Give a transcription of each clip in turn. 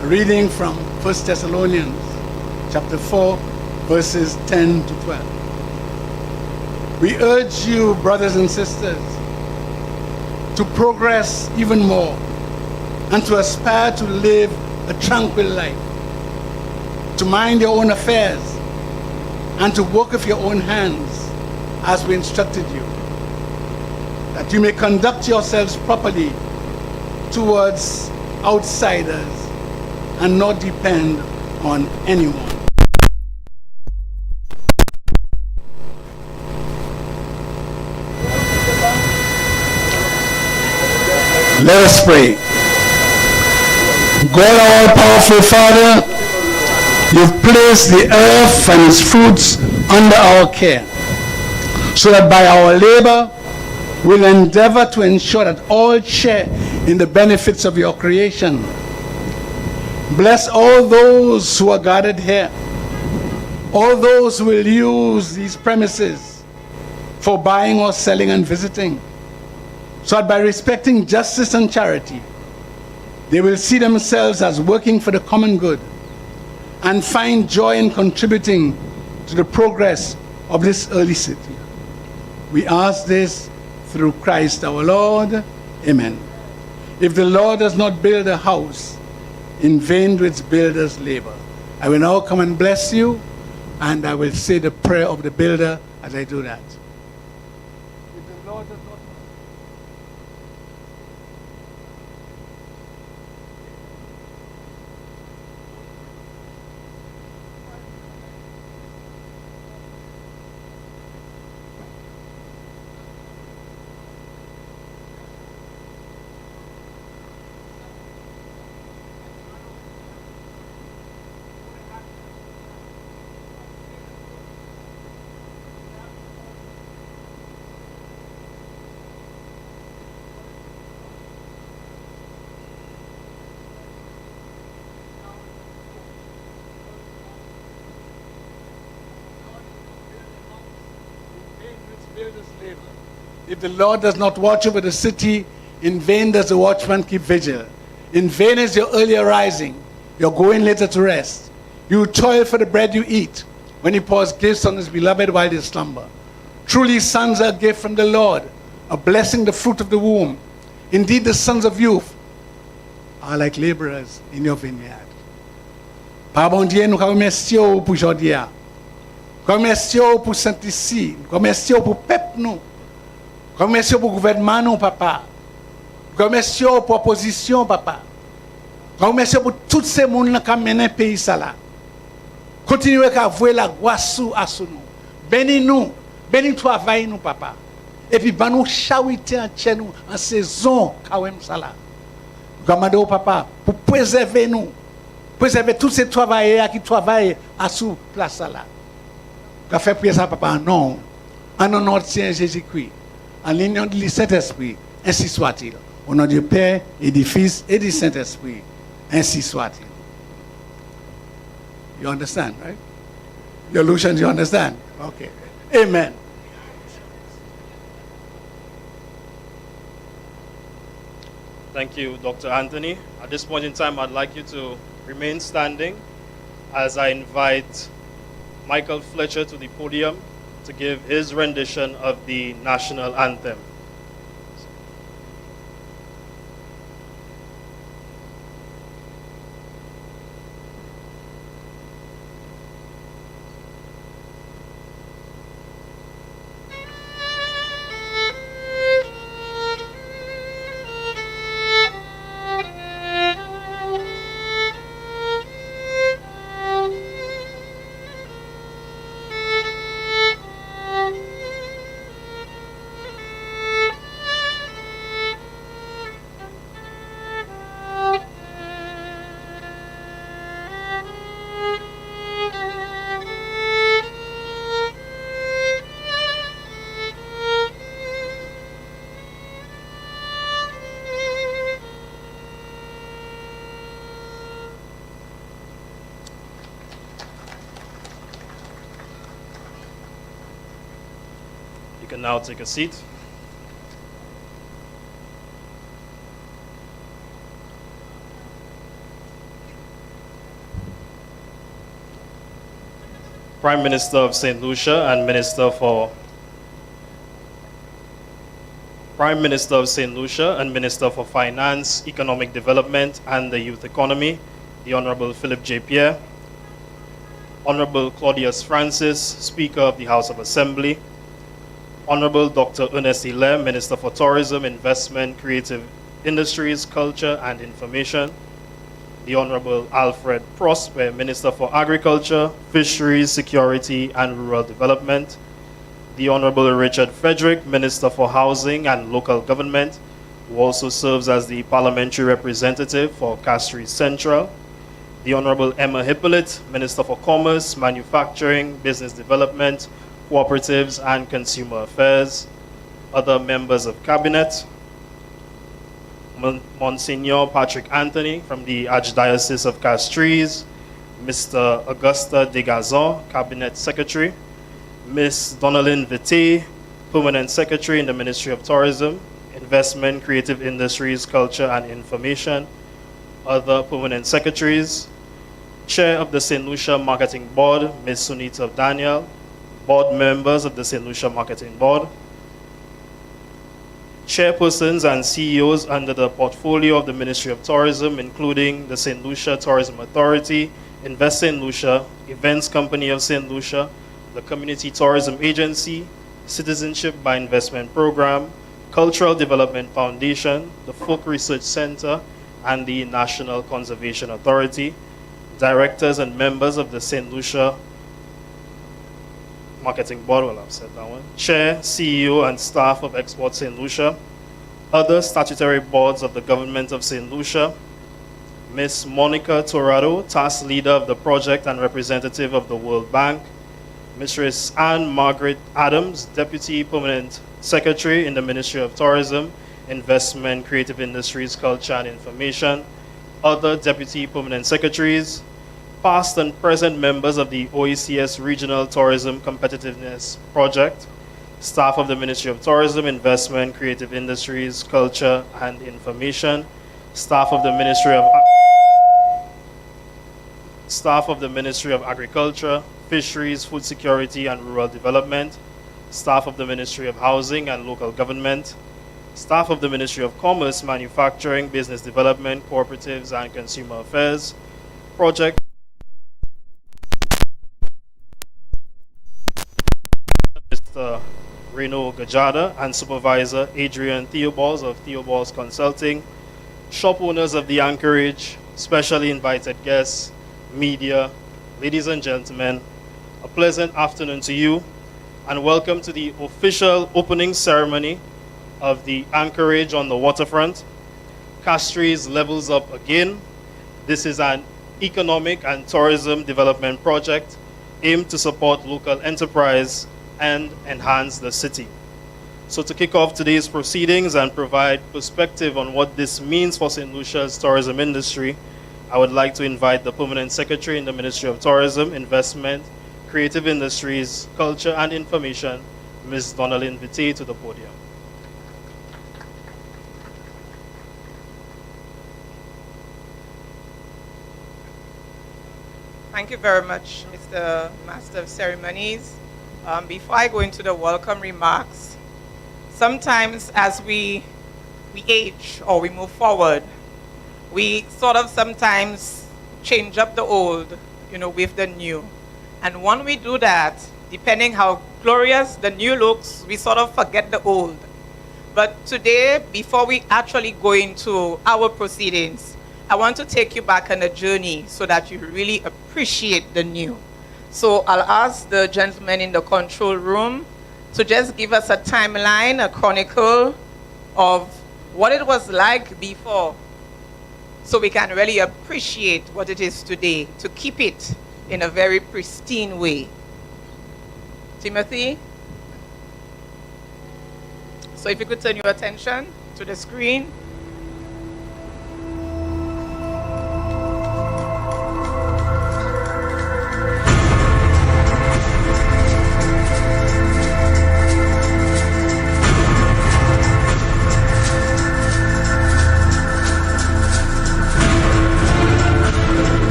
A reading from 1 Thessalonians chapter 4, verses 10 to 12. We urge you, brothers and sisters, to progress even more and to aspire to live a tranquil life, to mind your own affairs and to work with your own hands as we instructed you, that you may conduct yourselves properly towards outsiders and not depend on anyone. Let us pray. God, our powerful Father, you've placed the earth and its fruits under our care, so that by our labor we'll endeavor to ensure that all share in the benefits of your creation. Bless all those who are gathered here, all those who will use these premises for buying or selling and visiting, so that by respecting justice and charity, they will see themselves as working for the common good and find joy in contributing to the progress of this early city. We ask this through Christ our Lord. Amen. If the Lord does not build a house, in vain do its builders labor. I will now come and bless you, and I will say the prayer of the builder as I do that. If the Lord does not If the Lord does not watch over the city, in vain does the watchman keep vigil. In vain is your early arising, your going later to rest. You toil for the bread you eat, when he pours gifts on his beloved while they slumber. Truly sons are a gift from the Lord, a blessing, the fruit of the womb. Indeed, the sons of youth are like laborers in your vineyard. Père bon Dieu, nous remercions pour aujourd'hui. Nous remercions pour Saint-Lucie. Nous remercions pour peuple nous. Nous remercions pour gouvernement nous, papa. Nous remercions pour opposition, papa. Nous remercions pour tous ces gens qui ont mené le pays là. Continuez à voir la grâce à nous. Bénis-nous. Bénis le travail nous, papa. Et puis, nous charité en nous en saison ça là. Nous demandons au papa pour préserver nous. Préserver tous ces travailleurs qui travaillent à sous place là. Nous fait prier ça, papa, non. En nom de Jésus-Christ. En l'union du Saint-Esprit, ainsi soit-il. Au nom du Père et du Fils et du Saint-Esprit, ainsi soit-il. You understand, right? Your Lucian, you understand? Okay. Amen. Thank you, Dr. Anthony. At this point in time, I'd like you to remain standing as I invite Michael Fletcher to the podium to give his rendition of the national anthem. You can now take a seat. Prime Minister of Saint Lucia and Minister for Prime Minister of Saint Lucia and Minister for Finance, Economic Development and the Youth Economy, the Honorable Philip J. Pierre, Honorable Claudius Francis, Speaker of the House of Assembly, Honorable Dr. Ernest Hilaire, Minister for Tourism, Investment, Creative Industries, Culture and Information, the Honorable Alfred Prosper, Minister for Agriculture, Fisheries, Security and Rural Development, the Honorable Richard Frederick, Minister for Housing and Local Government, who also serves as the Parliamentary Representative for Castries Central, the Honorable Emma Hippolyte, Minister for Commerce, Manufacturing, Business Development, Cooperatives and Consumer Affairs, other members of Cabinet, Monsignor Patrick Anthony from the Archdiocese of Castries, Mr. Augusta Degazon, Cabinet Secretary, Ms. Donalyn Vite, Permanent Secretary in the Ministry of Tourism, Investment, Creative Industries, Culture and Information, other Permanent Secretaries, Chair of the Saint Lucia Marketing Board, Ms. Sunita Daniel, Board members of the Saint Lucia Marketing Board, chairpersons and CEOs under the portfolio of the Ministry of Tourism, including the Saint Lucia Tourism Authority, Invest Saint Lucia, Events Company of Saint Lucia, the Community Tourism Agency, Citizenship by Investment Program, Cultural Development Foundation, the Folk Research Center, and the National Conservation Authority, directors and members of the Saint Lucia Marketing Board, well, I've said that one, Chair, CEO, and staff of Export Saint Lucia, other statutory boards of the Government of Saint Lucia, Ms. Monica Torado, task leader of the project and representative of the World Bank, Mrs. Anne Margaret Adams, Deputy Permanent Secretary in the Ministry of Tourism, Investment, Creative Industries, Culture and Information, other Deputy Permanent Secretaries, past and present members of the OECS Regional Tourism Competitiveness Project, staff of the Ministry of Tourism, Investment, Creative Industries, Culture and Information, staff of the Ministry of Agriculture, Fisheries, Food Security and Rural Development, staff of the Ministry of Housing and Local Government, staff of the Ministry of Commerce, Manufacturing, Business Development, Cooperatives and Consumer Affairs, project Mr. Reno Gajada and Supervisor Adrian Theobalds of Theobalds Consulting, shop owners of the Anchorage, specially invited guests, media, ladies and gentlemen, a pleasant afternoon to you and welcome to the official opening ceremony of the Anchorage on the Waterfront. Castries levels up again. This is an economic and tourism development project aimed to support local enterprise and enhance the city. So to kick off today's proceedings and provide perspective on what this means for St. Lucia's tourism industry, I would like to invite the Permanent Secretary in the Ministry of Tourism, Investment, Creative Industries, Culture and Information, Ms. Donalyn Vite, to the podium. Thank you very much, Mr. Master of Ceremonies. Before I go into the welcome remarks, sometimes as we age or we move forward, we sort of sometimes change up the old, with the new. And when we do that, depending how glorious the new looks, we sort of forget the old. But today, before we actually go into our proceedings, I want to take you back on a journey so that you really appreciate the new. So I'll ask the gentleman in the control room to just give us a timeline, a chronicle of what it was like before, so we can really appreciate what it is today, to keep it in a very pristine way. Timothy? So if you could turn your attention to the screen.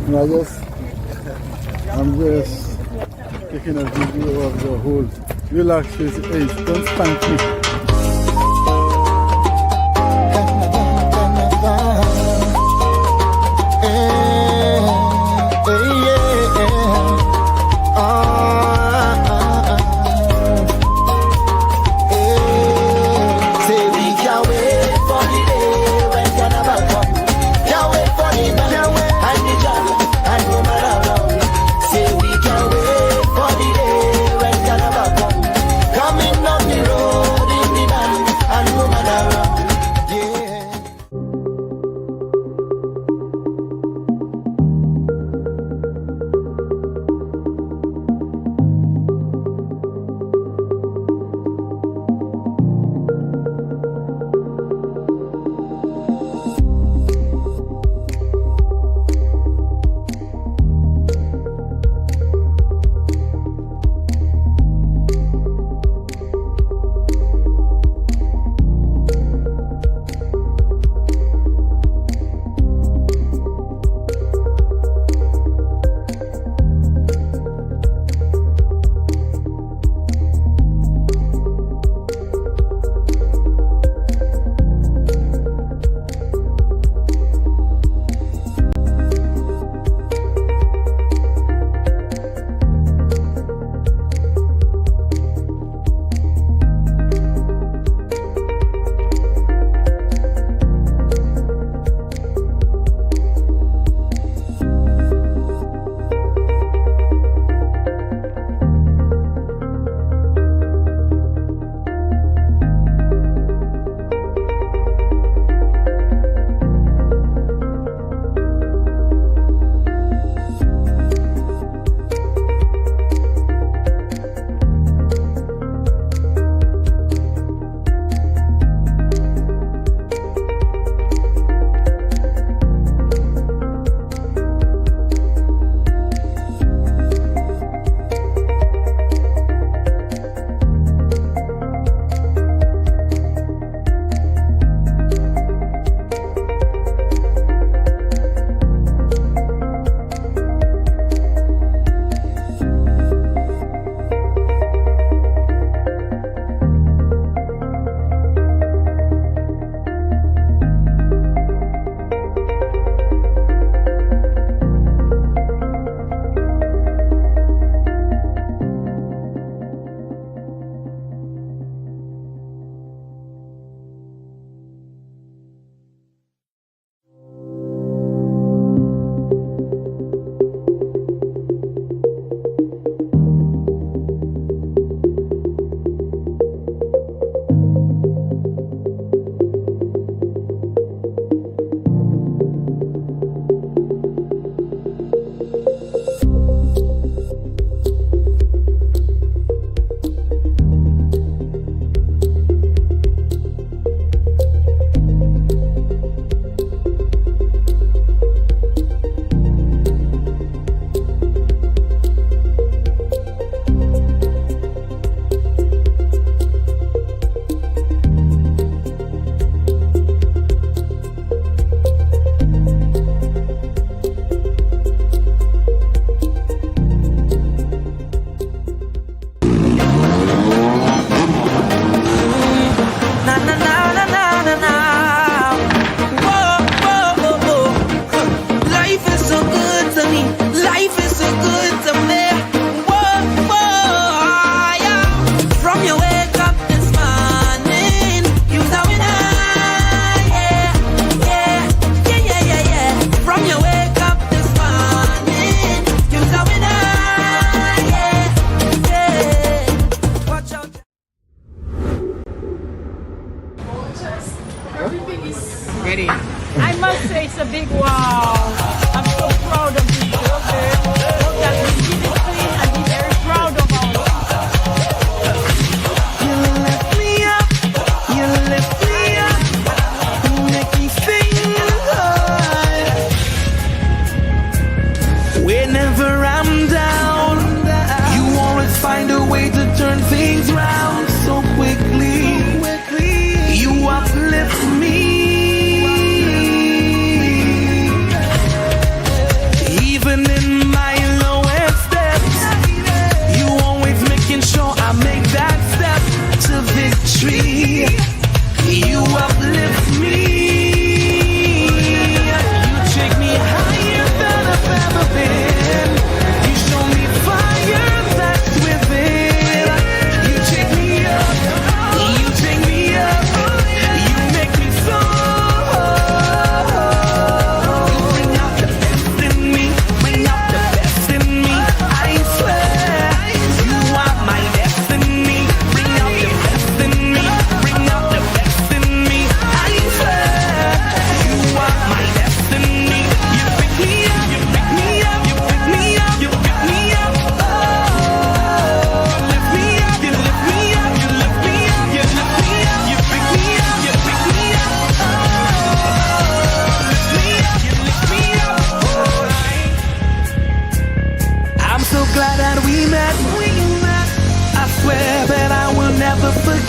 And I'm just taking a video of the whole relaxation. Don't spank me. Coming down the road in the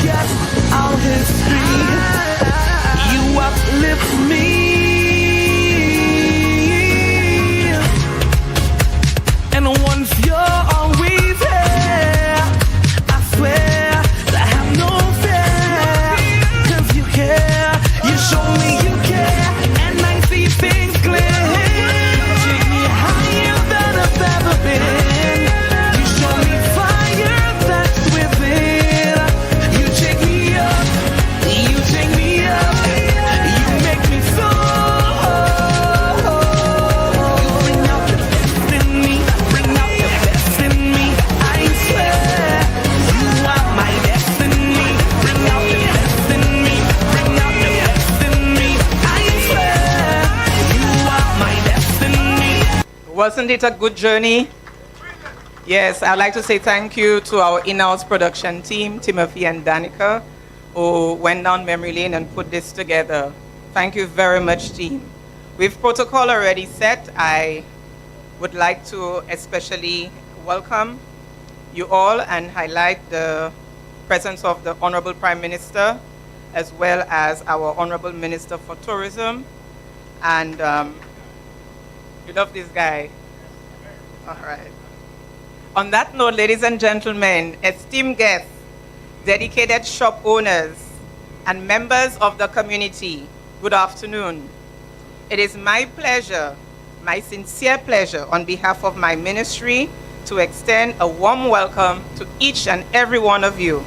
forget our history. You uplift me. And once you're always here, I swear I have no fear. 'Cause you care, you show me you care, and I see things clear. Take me higher than I've ever been. You show me fire that's within. You take me up, you take me up. You make me soar. You bring out the best in me, bring out the best in me. I swear, you are my destiny. Bring out the best in me, bring out the best in me. I swear, you are my destiny. Wasn't it a good journey? Yes, I'd like to say thank you to our in-house production team, Timothy and Danica, who went down memory lane and put this together. Thank you very much, team. With protocol already set, I would like to especially welcome you all and highlight the presence of the Honorable Prime Minister, as well as our Honorable Minister for Tourism. And you love this guy. All right. On that note, ladies and gentlemen, esteemed guests, dedicated shop owners, and members of the community, good afternoon. It is my pleasure, my sincere pleasure, on behalf of my ministry, to extend a warm welcome to each and every one of you.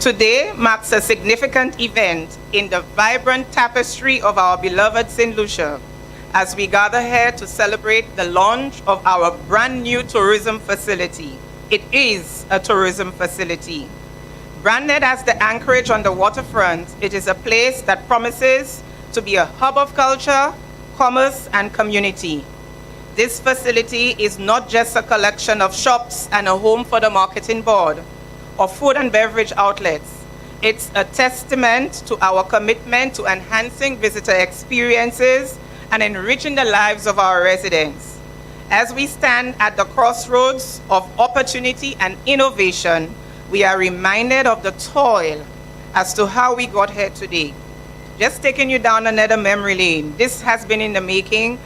Today marks a significant event in the vibrant tapestry of our beloved Saint Lucia, as we gather here to celebrate the launch of our brand new tourism facility. It is a tourism facility. Branded as the Anchorage on the waterfront, it is a place that promises to be a hub of culture, commerce, and community. This facility is not just a collection of shops and a home for the marketing board or food and beverage outlets. It's a testament to our commitment to enhancing visitor experiences and enriching the lives of our residents. As we stand at the crossroads of opportunity and innovation, we are reminded of the toil as to how we got here today. Just taking you down another memory lane, this has been in the making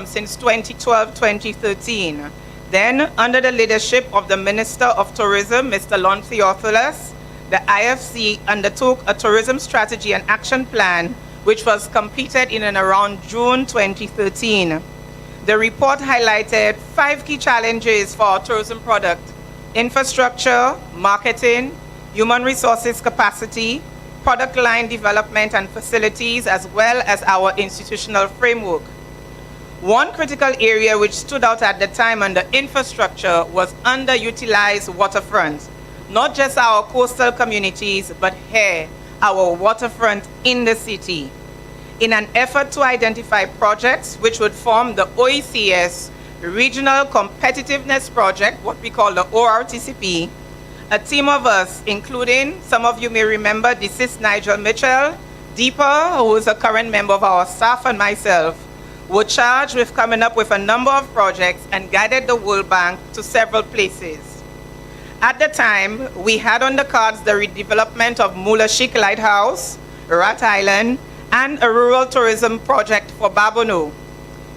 since 2012, 2013. Then, under the leadership of the Minister of Tourism, Mr. Lon Theophilus, the IFC undertook a tourism strategy and action plan, which was completed in and around June 2013. The report highlighted 5 key challenges for our tourism product: infrastructure, marketing, human resources capacity, product line development and facilities, as well as our institutional framework. One critical area which stood out at the time under infrastructure was underutilized waterfront. Not just our coastal communities, but here, our waterfront in the city. In an effort to identify projects which would form the OECS Regional Competitiveness Project, what we call the ORTCP, a team of us, including, some of you may remember, deceased Nigel Mitchell, Deepa, who is a current member of our staff, and myself, were charged with coming up with a number of projects and guided the World Bank to several places. At the time, we had on the cards the redevelopment of Mulashik Lighthouse, Rat Island, and a rural tourism project for Babono.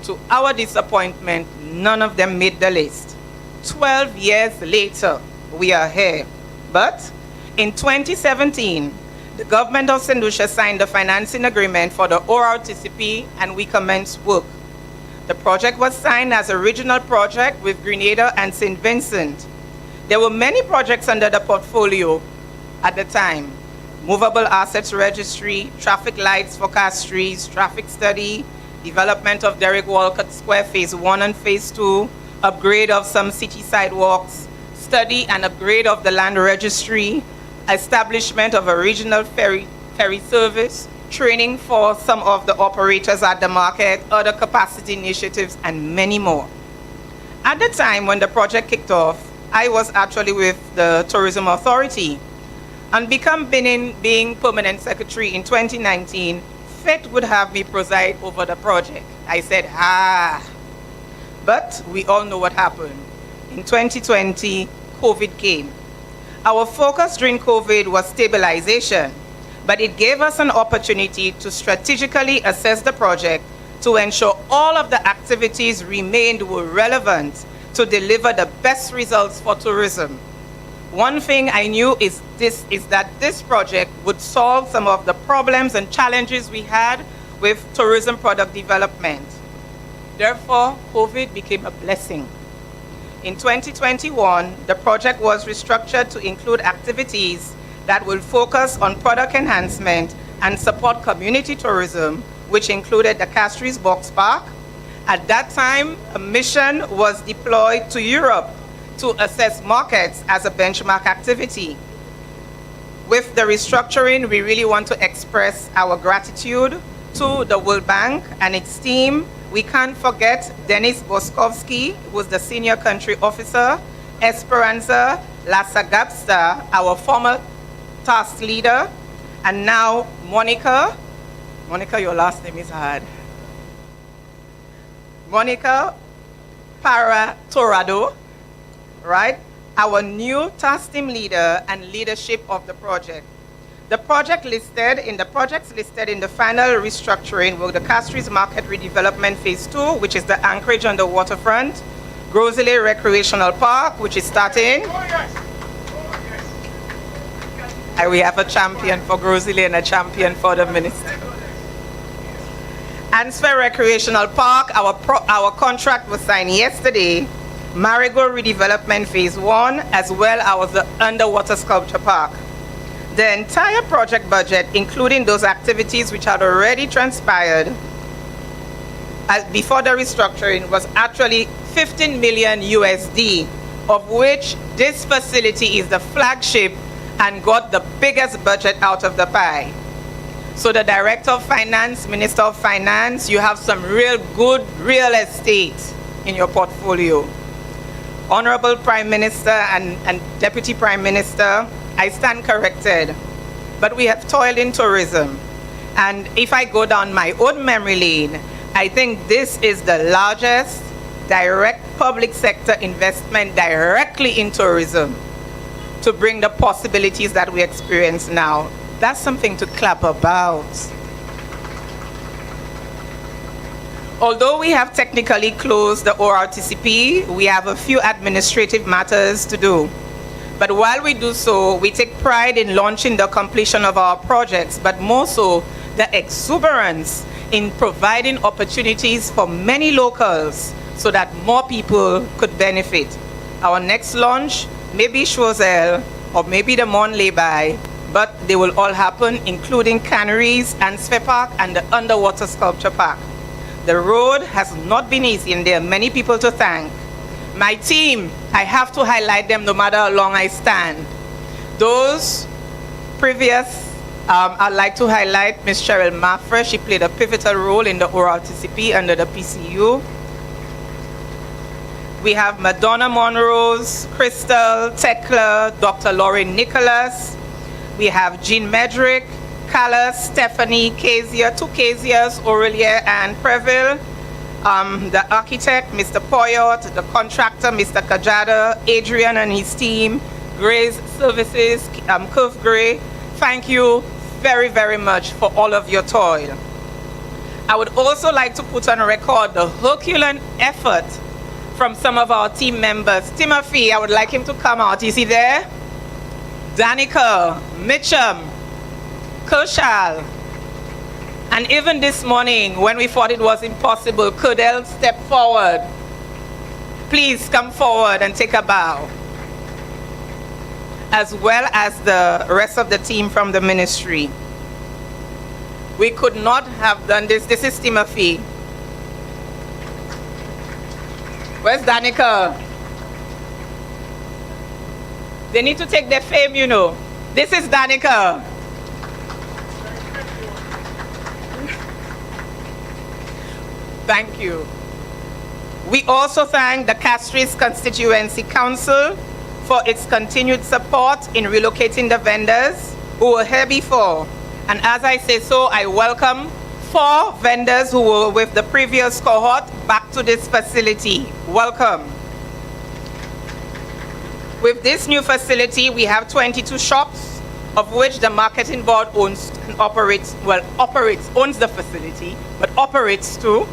To our disappointment, none of them made the list. 12 years later, we are here. But in 2017, the government of Saint Lucia signed the financing agreement for the ORTCP, and we commenced work. The project was signed as a regional project with Grenada and St. Vincent. There were many projects under the portfolio at the time: movable assets registry, traffic lights for Castries, traffic study, development of Derek Walcott Square Phase 1 and Phase 2, upgrade of some city sidewalks, study and upgrade of the land registry, establishment of a regional ferry service, training for some of the operators at the market, other capacity initiatives, and many more. At the time when the project kicked off, I was actually with the Tourism Authority. And being permanent secretary in 2019, Fate would have me preside over the project. I said, But we all know what happened. In 2020, COVID came. Our focus during COVID was stabilization, but it gave us an opportunity to strategically assess the project to ensure all of the activities remained relevant to deliver the best results for tourism. One thing I knew is that this project would solve some of the problems and challenges we had with tourism product development. Therefore, COVID became a blessing. In 2021, the project was restructured to include activities that will focus on product enhancement and support community tourism, which included the Castries Box Park. At that time, a mission was deployed to Europe to assess markets as a benchmark activity. With the restructuring, we really want to express our gratitude to the World Bank and its team. We can't forget Denis Boskovsky, who was the senior country officer, Esperanza Lasagapsta, our former task leader, and now Monica. Monica, your last name is hard. Monica Paratorado, right? Our new task team leader and leadership of the project. The projects listed in the final restructuring were the Castries Market Redevelopment Phase 2, which is the Anchorage on the Waterfront, Grosley Recreational Park, which is starting. We have a champion for Grosley and a champion for the Minister. Ansfer Recreational Park, our contract was signed yesterday. Marigold Redevelopment Phase 1, as well as the Underwater Sculpture Park. The entire project budget, including those activities which had already transpired before the restructuring, was actually 15 million USD, of which this facility is the flagship and got the biggest budget out of the pie. So the Director of Finance, Minister of Finance, you have some real good real estate in your portfolio. Honorable Prime Minister and Deputy Prime Minister, I stand corrected, but we have toiled in tourism. And if I go down my own memory lane, I think this is the largest direct public sector investment directly in tourism to bring the possibilities that we experience now. That's something to clap about. Although we have technically closed the ORTCP, we have a few administrative matters to do. But while we do so, we take pride in launching the completion of our projects, but more so, the exuberance in providing opportunities for many locals so that more people could benefit. Our next launch may be Choiseul or maybe the Mont Lay, but they will all happen, including Canaries and Sve Park and the Underwater Sculpture Park. The road has not been easy and there are many people to thank. My team, I have to highlight them no matter how long I stand. Those previous, I'd like to highlight Ms. Cheryl Maffre. She played a pivotal role in the ORTCP under the PCU. We have Madonna Monrose, Crystal, Tekla, Dr. Lauren Nicholas. We have Jean Medrick, Callas, Stephanie, Kezia, two Kezias, Aurelia and Preville. The architect, Mr. Poyot, the contractor, Mr. Kajada, Adrian and his team, Gray's Services, Curve Gray. Thank you very, very much for all of your toil. I would also like to put on record the Herculean effort from some of our team members. Timothy, I would like him to come out. Is he there? Danica, Mitchum, Kershal. And even this morning, when we thought it was impossible, Kudel stepped forward. Please come forward and take a bow. As well as the rest of the team from the ministry. We could not have done this. This is Timothy. Where's Danica? They need to take their fame, you know. This is Danica. Thank you. We also thank the Castries Constituency Council for its continued support in relocating the vendors who were here before. And as I say so, I welcome 4 vendors who were with the previous cohort back to this facility. Welcome. With this new facility, we have 22 shops, of which the marketing board owns and operates, owns the facility, but operates too,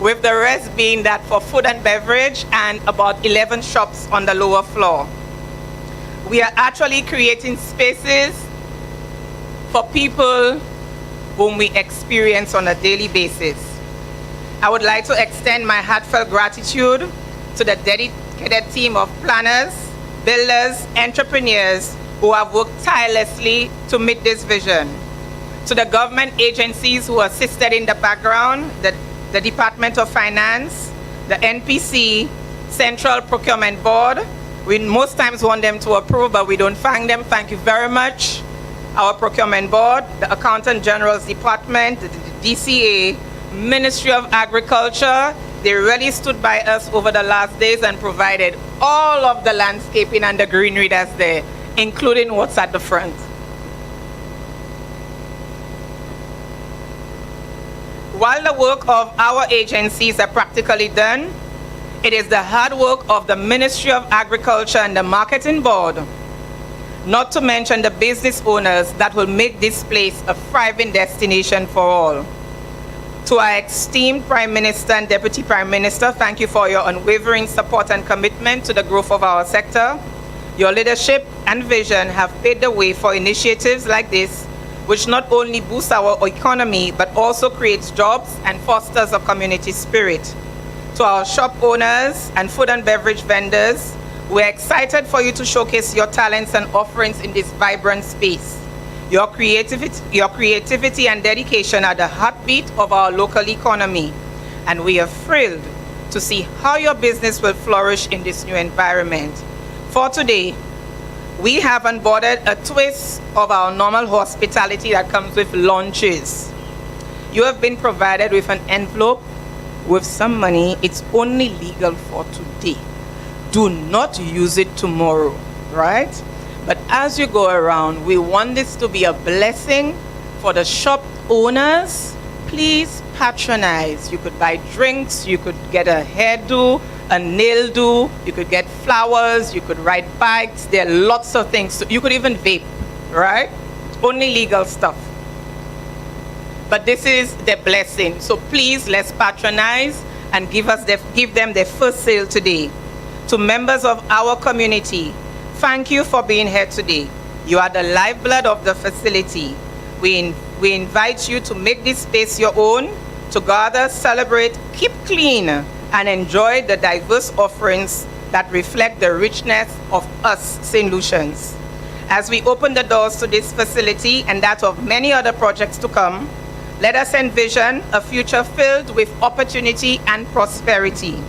with the rest being that for food and beverage and about 11 shops on the lower floor. We are actually creating spaces for people whom we experience on a daily basis. I would like to extend my heartfelt gratitude to the dedicated team of planners, builders, entrepreneurs who have worked tirelessly to meet this vision. To the government agencies who assisted in the background, the Department of Finance, the NPC, Central Procurement Board. We most times want them to approve, but we don't thank them. Thank you very much. Our Procurement Board, the Accountant General's Department, the DCA, Ministry of Agriculture. They really stood by us over the last days and provided all of the landscaping and the greenery that's there, including what's at the front. While the work of our agencies are practically done, it is the hard work of the Ministry of Agriculture and the Marketing Board, not to mention the business owners, that will make this place a thriving destination for all. To our esteemed Prime Minister and Deputy Prime Minister, thank you for your unwavering support and commitment to the growth of our sector. Your leadership and vision have paved the way for initiatives like this, which not only boosts our economy, but also creates jobs and fosters a community spirit. To our shop owners and food and beverage vendors, we're excited for you to showcase your talents and offerings in this vibrant space. Your creativity and dedication are the heartbeat of our local economy, and we are thrilled to see how your business will flourish in this new environment. For today, we have onboarded a twist of our normal hospitality that comes with lunches. You have been provided with an envelope with some money. It's only legal for today. Do not use it tomorrow, right? But as you go around, we want this to be a blessing for the shop owners. Please patronize. You could buy drinks, you could get a hairdo, a nail do, you could get flowers, you could ride bikes. There are lots of things. You could even vape, right? Only legal stuff. But this is the blessing. So please, let's patronize and give them their first sale today. To members of our community, thank you for being here today. You are the lifeblood of the facility. We invite you to make this space your own, to gather, celebrate, keep clean, and enjoy the diverse offerings that reflect the richness of us St. Lucians. As we open the doors to this facility and that of many other projects to come, let us envision a future filled with opportunity and prosperity.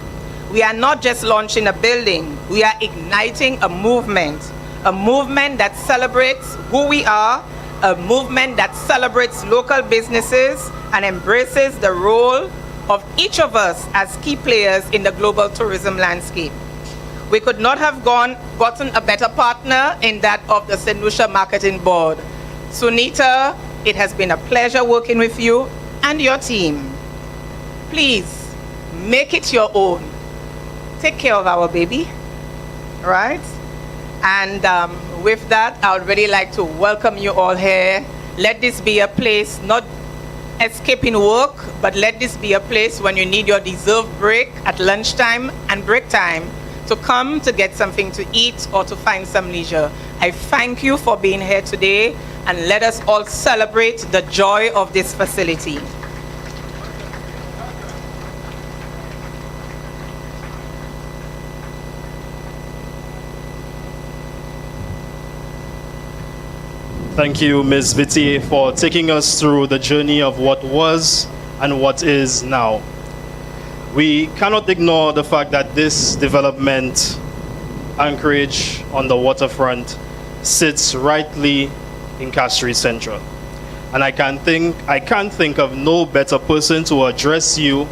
We are not just launching a building, we are igniting a movement that celebrates who we are, a movement that celebrates local businesses and embraces the role of each of us as key players in the global tourism landscape. We could not have gotten a better partner in that of the Saint Lucia Marketing Board. Sunita, it has been a pleasure working with you and your team. Please, make it your own. Take care of our baby, right? And with that, I would really like to welcome you all here. Let this be a place, not escaping work, but let this be a place when you need your deserved break at lunchtime and break time to come to get something to eat or to find some leisure. I thank you for being here today, and let us all celebrate the joy of this facility. Thank you, Ms. Vitier, for taking us through the journey of what was and what is now. We cannot ignore the fact that this development, Anchorage on the waterfront, sits rightly in Castries Central. And I can't think of no better person to address you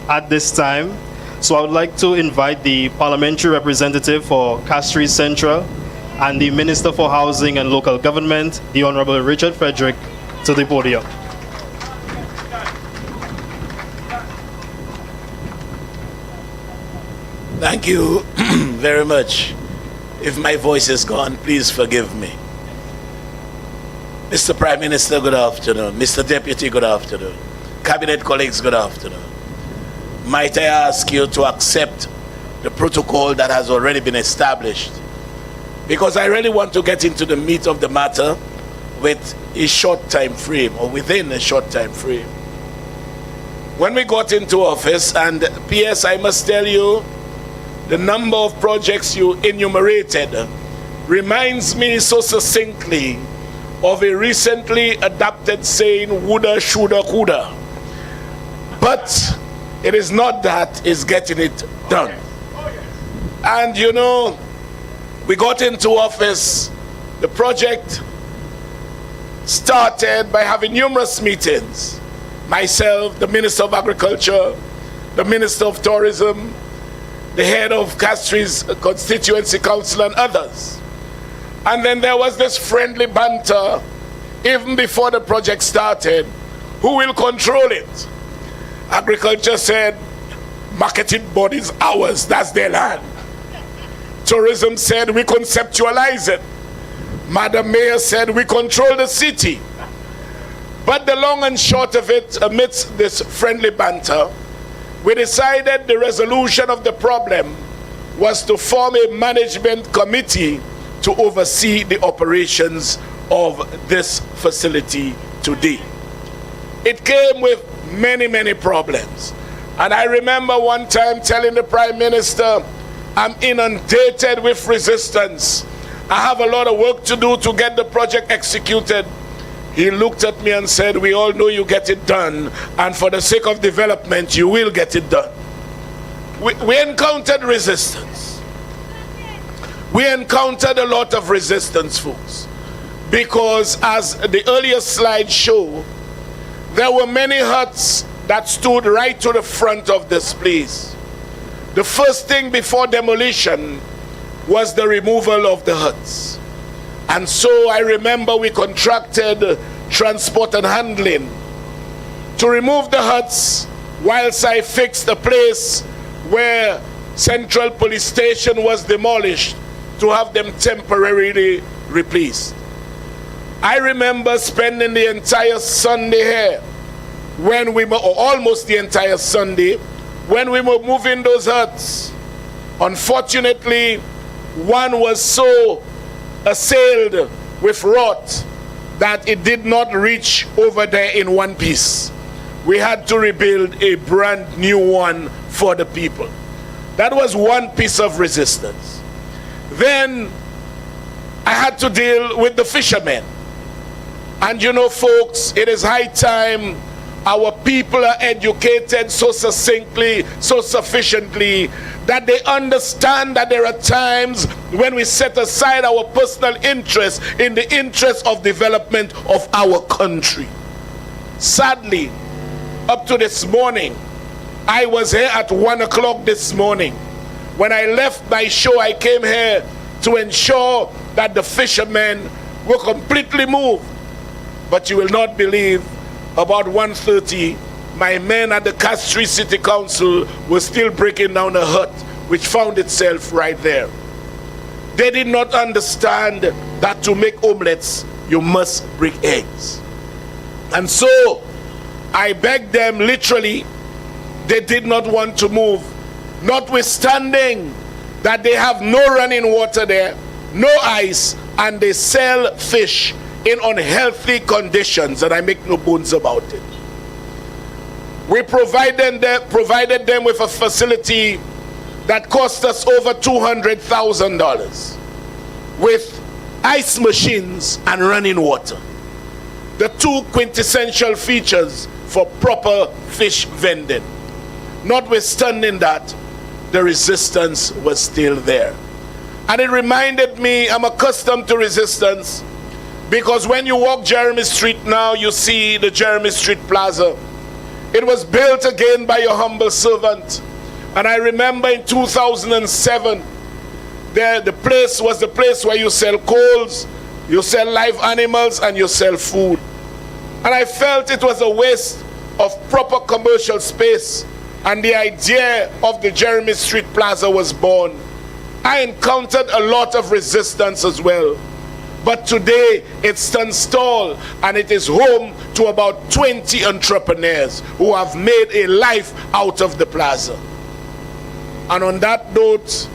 at this time. So I would like to invite the parliamentary representative for Castries Central and the Minister for Housing and Local Government, the Honorable Richard Frederick, to the podium. Thank you very much. If my voice is gone, please forgive me. Mr. Prime Minister, good afternoon. Mr. Deputy, good afternoon. Cabinet colleagues, good afternoon. Might I ask you to accept the protocol that has already been established? Because I really want to get into the meat of the matter with a short time frame, or within a short time frame. When we got into office, and PS, I must tell you, the number of projects you enumerated reminds me so succinctly of a recently adopted saying, woulda, shoulda, coulda. But it is not that, it's getting it done. And you know, we got into office, the project started by having numerous meetings. Myself, the Minister of Agriculture, the Minister of Tourism, the head of Castries Constituency Council, and others. And then there was this friendly banter, even before the project started, who will control it? Agriculture said, Marketing Board is ours, that's their land. Tourism said, we conceptualize it. Madam Mayor said, we control the city. But the long and short of it, amidst this friendly banter, we decided the resolution of the problem was to form a management committee to oversee the operations of this facility today. It came with many, many problems. And I remember one time telling the Prime Minister, I'm inundated with resistance. I have a lot of work to do to get the project executed. He looked at me and said, we all know you get it done, and for the sake of development, you will get it done. We encountered resistance. We encountered a lot of resistance, folks, because as the earlier slide showed, there were many huts that stood right to the front of this place. The first thing before demolition was the removal of the huts. And so I remember we contracted transport and handling to remove the huts whilst I fixed the place where Central Police Station was demolished to have them temporarily replaced. I remember spending the entire Sunday here when we were, or almost the entire Sunday, when we were moving those huts. Unfortunately, one was so assailed with rot that it did not reach over there in one piece. We had to rebuild a brand new one for the people. That was one piece of resistance. Then I had to deal with the fishermen. And you know, folks, it is high time our people are educated so succinctly, so sufficiently, that they understand that there are times when we set aside our personal interests in the interest of development of our country. Sadly, up to this morning, I was here at 1 o'clock this morning. When I left my show, I came here to ensure that the fishermen were completely moved. But you will not believe, about 1:30, my men at the Castries City Council were still breaking down a hut which found itself right there. They did not understand that to make omelets, you must break eggs. And so I begged them, literally, they did not want to move, notwithstanding that they have no running water there, no ice, and they sell fish in unhealthy conditions, and I make no bones about it. We provided them with a facility that cost us over $200,000 with ice machines and running water. The two quintessential features for proper fish vending. Notwithstanding that, the resistance was still there. And it reminded me, I'm accustomed to resistance, because when you walk Jeremy Street now, you see the Jeremy Street Plaza. It was built again by your humble servant. And I remember in 2007, the place was the place where you sell coals, you sell live animals, and you sell food. And I felt it was a waste of proper commercial space, and the idea of the Jeremy Street Plaza was born. I encountered a lot of resistance as well. But today it stands tall, and it is home to about 20 entrepreneurs who have made a life out of the plaza. And on that note,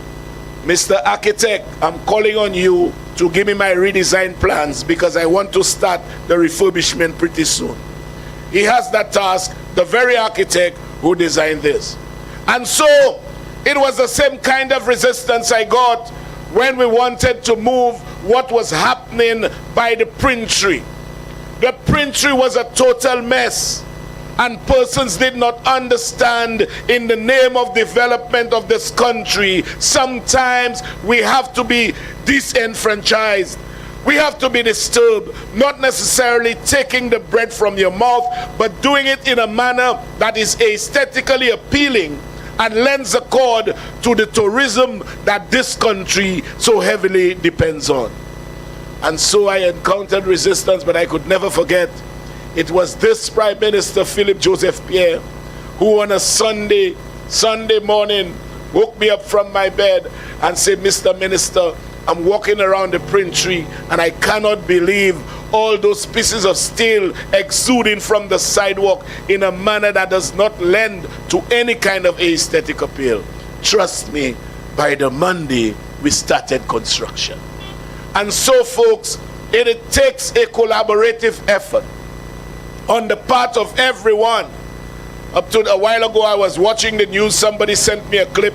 Mr. Architect, I'm calling on you to give me my redesign plans, because I want to start the refurbishment pretty soon. He has that task, the very architect who designed this. And so it was the same kind of resistance I got when we wanted to move what was happening by the Printry. The Printry was a total mess, and persons did not understand, in the name of development of this country, sometimes we have to be disenfranchised. We have to be disturbed, not necessarily taking the bread from your mouth, but doing it in a manner that is aesthetically appealing and lends a chord to the tourism that this country so heavily depends on. And so I encountered resistance, but I could never forget. It was this Prime Minister, Philip Joseph Pierre, who on a Sunday morning woke me up from my bed and said, "Mr. Minister, I'm walking around the Printry and I cannot believe all those pieces of steel exuding from the sidewalk in a manner that does not lend to any kind of aesthetic appeal." Trust me, by the Monday, we started construction. And so, folks, it takes a collaborative effort on the part of everyone. Up to a while ago, I was watching the news. Somebody sent me a clip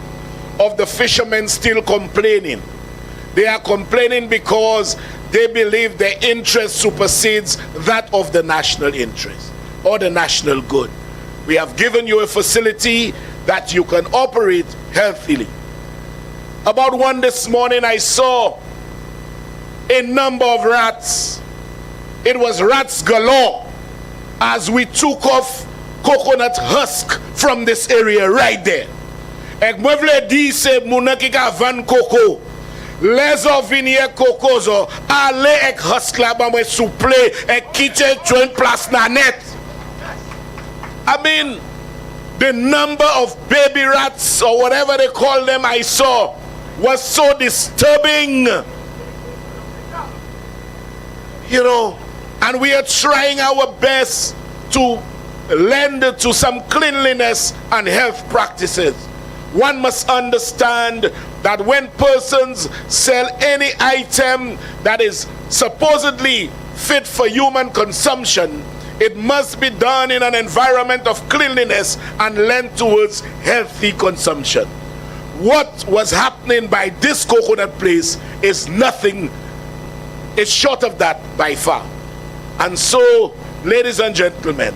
of the fishermen still complaining. They are complaining because they believe their interest supersedes that of the national interest or the national good. We have given you a facility that you can operate healthily. About 1 this morning, I saw a number of rats. It was rats galore as we took off coconut husk from this area right there. Ek mwevle di se munakika van coco. Les ovinier cocozo ale ek husk la ba mwe souple ek kitchen joint place na net. I mean, the number of baby rats or whatever they call them I saw was so disturbing. You know, and we are trying our best to lend to some cleanliness and health practices. One must understand that when persons sell any item that is supposedly fit for human consumption, it must be done in an environment of cleanliness and lend towards healthy consumption. What was happening by this coconut place is nothing. It's short of that by far. And so, ladies and gentlemen,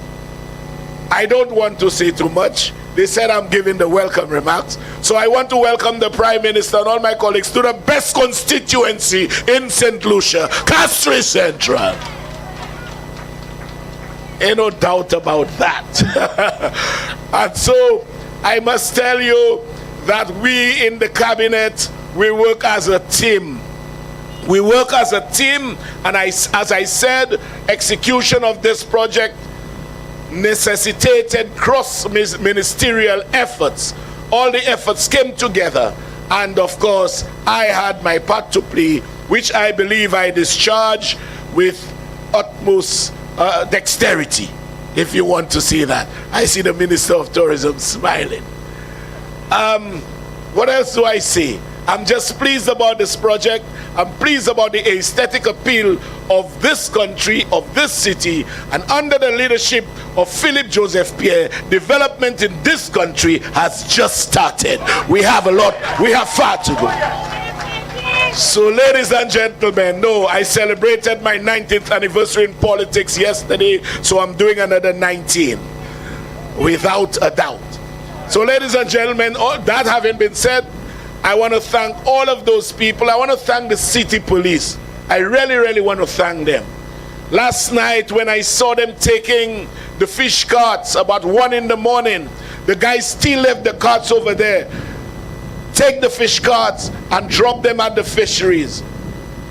I don't want to say too much. They said I'm giving the welcome remarks. So I want to welcome the Prime Minister and all my colleagues to the best constituency in Saint Lucia, Castries Central. Ain't no doubt about that. And so I must tell you that we in the cabinet, we work as a team. We work as a team, and as I said, execution of this project necessitated cross-ministerial efforts. All the efforts came together, and of course, I had my part to play, which I believe I discharged with utmost dexterity, if you want to see that. I see the Minister of Tourism smiling. What else do I say? I'm just pleased about this project. I'm pleased about the aesthetic appeal of this country, of this city, and under the leadership of Philip Joseph Pierre, development in this country has just started. We have far to go. So, ladies and gentlemen, no, I celebrated my 19th anniversary in politics yesterday, so I'm doing another 19, without a doubt. So, ladies and gentlemen, all that having been said, I want to thank all of those people. I want to thank the city police. I really, really want to thank them. Last night when I saw them taking the fish carts about 1 in the morning, the guys still left the carts over there. Take the fish carts and drop them at the fisheries.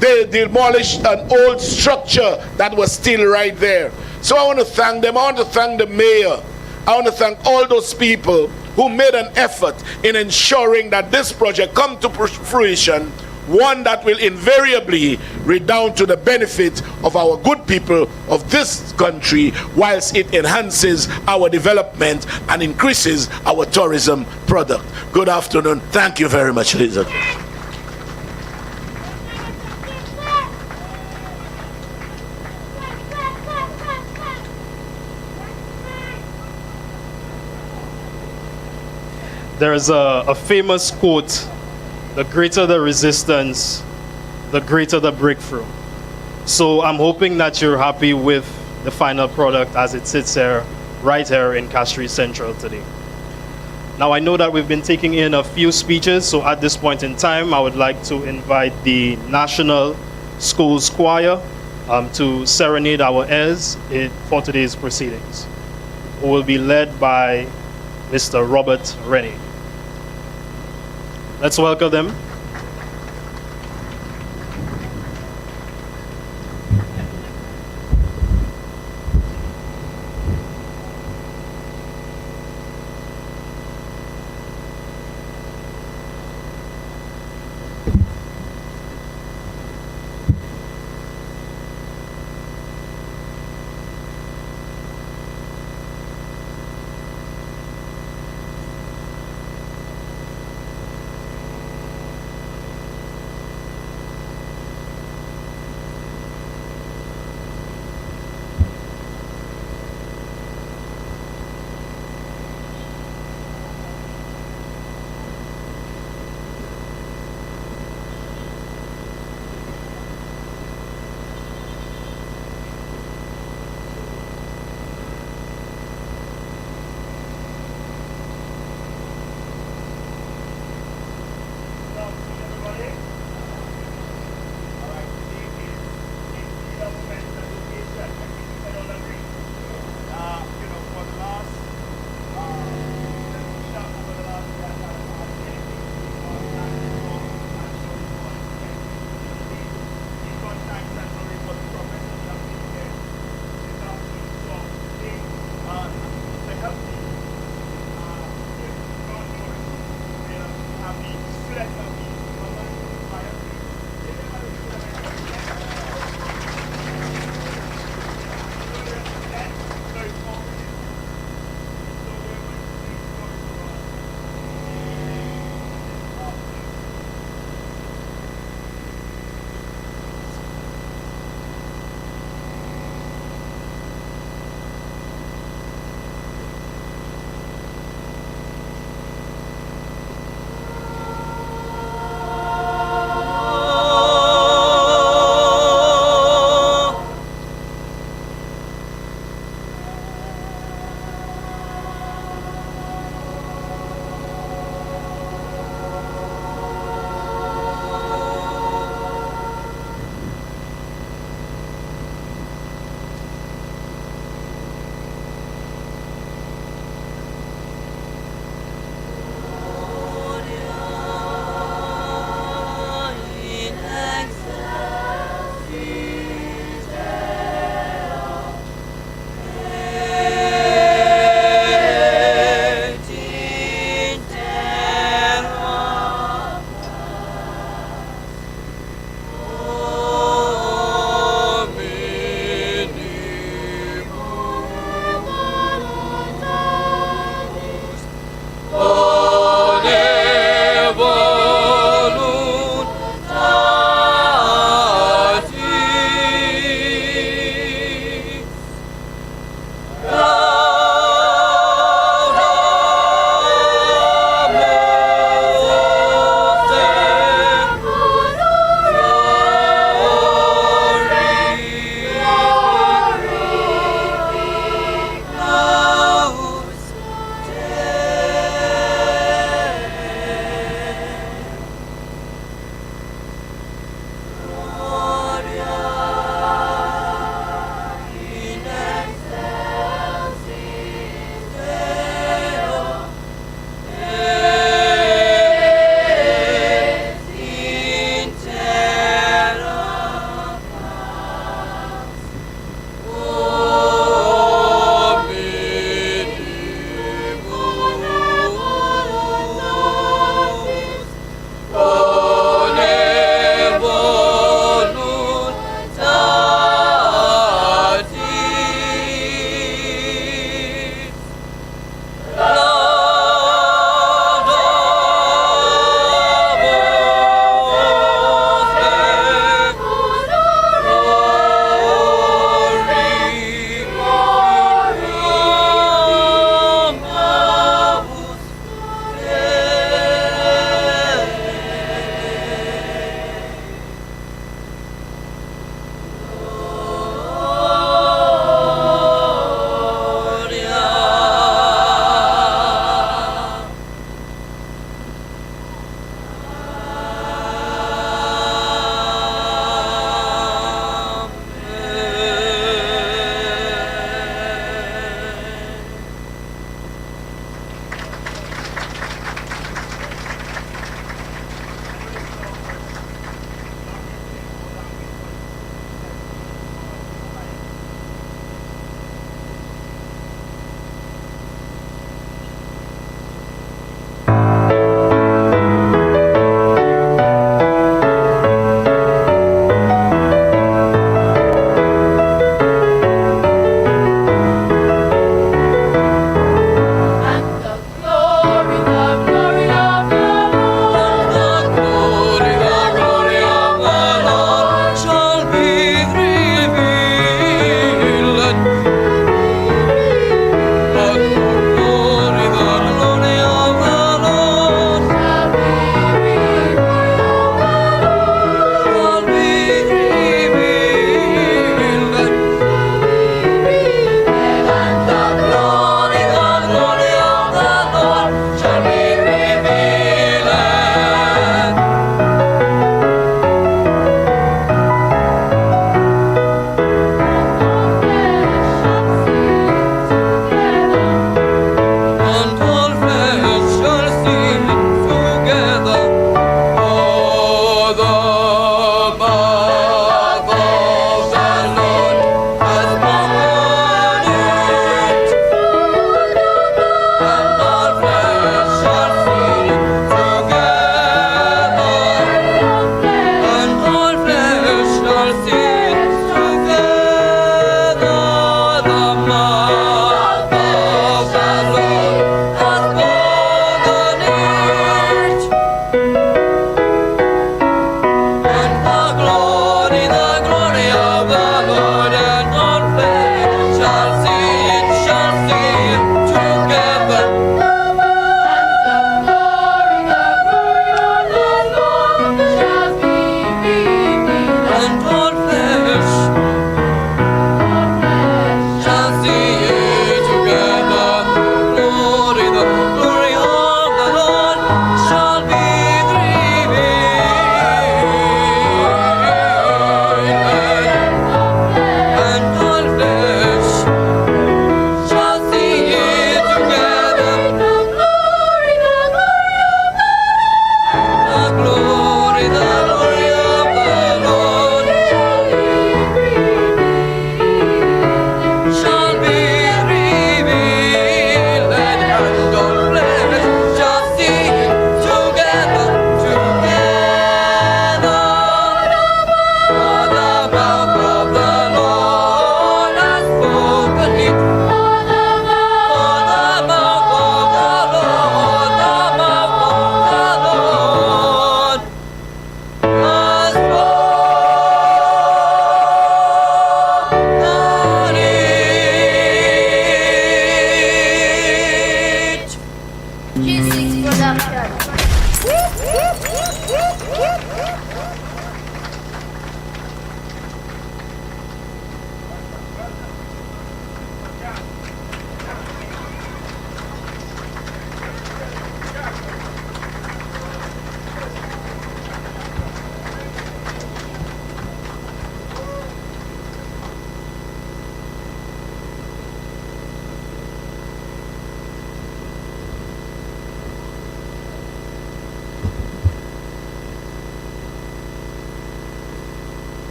They demolished an old structure that was still right there. So I want to thank them. I want to thank the mayor. I want to thank all those people who made an effort in ensuring that this project come to fruition, one that will invariably redound to the benefit of our good people of this country, whilst it enhances our development and increases our tourism product. Good afternoon. Thank you very much, ladies and gentlemen. There's a famous quote: the greater the resistance, the greater the breakthrough. So I'm hoping that you're happy with the final product as it sits here, right here in Castries Central today. Now I know that we've been taking in a few speeches, so at this point in time, I would like to invite the National Schools Choir to serenade our heirs for today's proceedings, who will be led by Mr. Robert Rennie. Let's welcome them.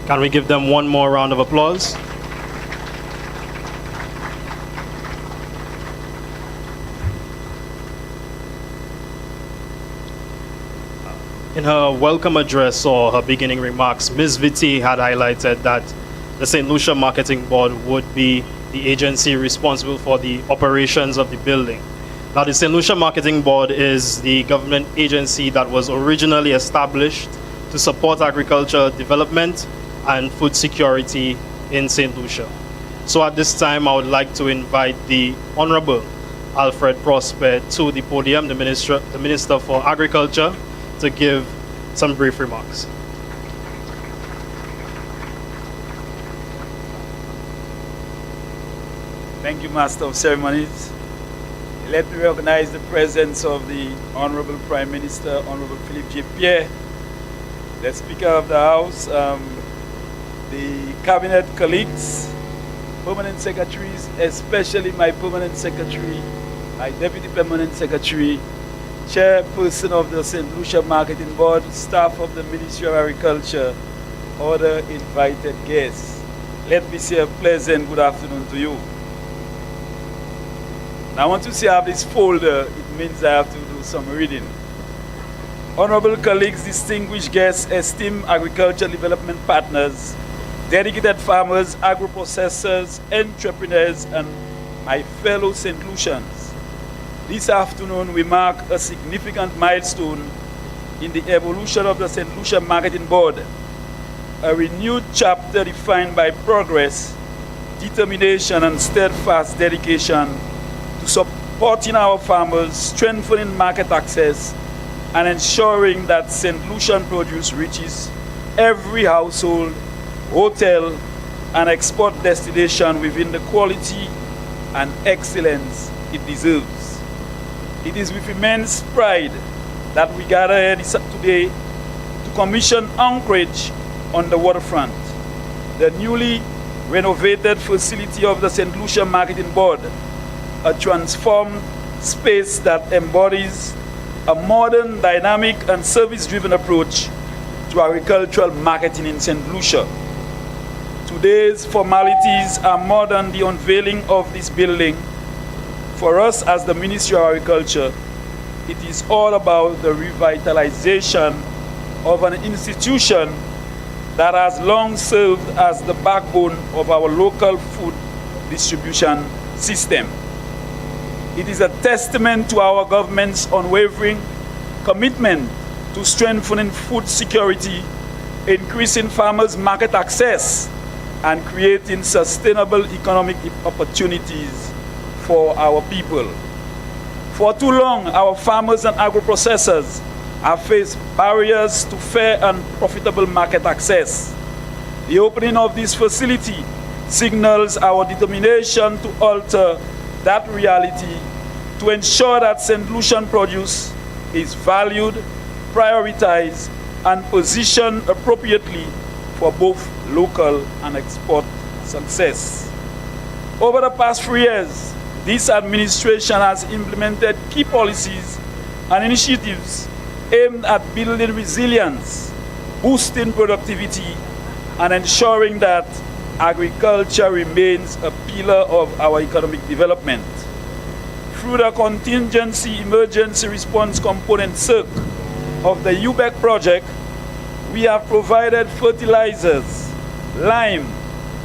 Can we give them one more round of applause? In her welcome address or her beginning remarks, Ms. Vitti had highlighted that the Saint Lucia Marketing Board would be the agency responsible for the operations of the building. Now, the Saint Lucia Marketing Board is the government agency that was originally established to support agriculture development and food security in Saint Lucia. So at this time, I would like to invite the Honorable Alfred Prosper to the podium, the Minister for Agriculture, to give some brief remarks. Thank you, Master of Ceremonies. Let me recognize the presence of the Honorable Prime Minister, Honorable Philippe J. Pierre, the Speaker of the House, the Cabinet colleagues, Permanent Secretaries, especially my Permanent Secretary, my Deputy Permanent Secretary, Chairperson of the Saint Lucia Marketing Board, staff of the Ministry of Agriculture, other invited guests. Let me say a pleasant good afternoon to you. Now, I want to say I have this folder. It means I have to do some reading. Honorable colleagues, distinguished guests, esteemed agricultural development partners, dedicated farmers, agro-processors, entrepreneurs, and my fellow St. Lucians. This afternoon, we mark a significant milestone in the evolution of the Saint Lucia Marketing Board, a renewed chapter defined by progress, determination, and steadfast dedication to supporting our farmers, strengthening market access, and ensuring that St. Lucian produce reaches every household, hotel, and export destination within the quality and excellence it deserves. It is with immense pride that we gather here today to commission Anchorage on the Waterfront, the newly renovated facility of the Saint Lucia Marketing Board, a transformed space that embodies a modern, dynamic, and service-driven approach to agricultural marketing in St. Lucia. Today's formalities are more than the unveiling of this building. For us as the Ministry of Agriculture, it is all about the revitalization of an institution that has long served as the backbone of our local food distribution system. It is a testament to our government's unwavering commitment to strengthening food security, increasing farmers' market access, and creating sustainable economic opportunities for our people. For too long, our farmers and agro-processors have faced barriers to fair and profitable market access. The opening of this facility signals our determination to alter that reality to ensure that St. Lucian produce is valued, prioritized, and positioned appropriately for both local and export success. Over the past 3 years, this administration has implemented key policies and initiatives aimed at building resilience, boosting productivity, and ensuring that agriculture remains a pillar of our economic development. Through the Contingency Emergency Response Component CERC of the UBEC project, we have provided fertilizers, lime,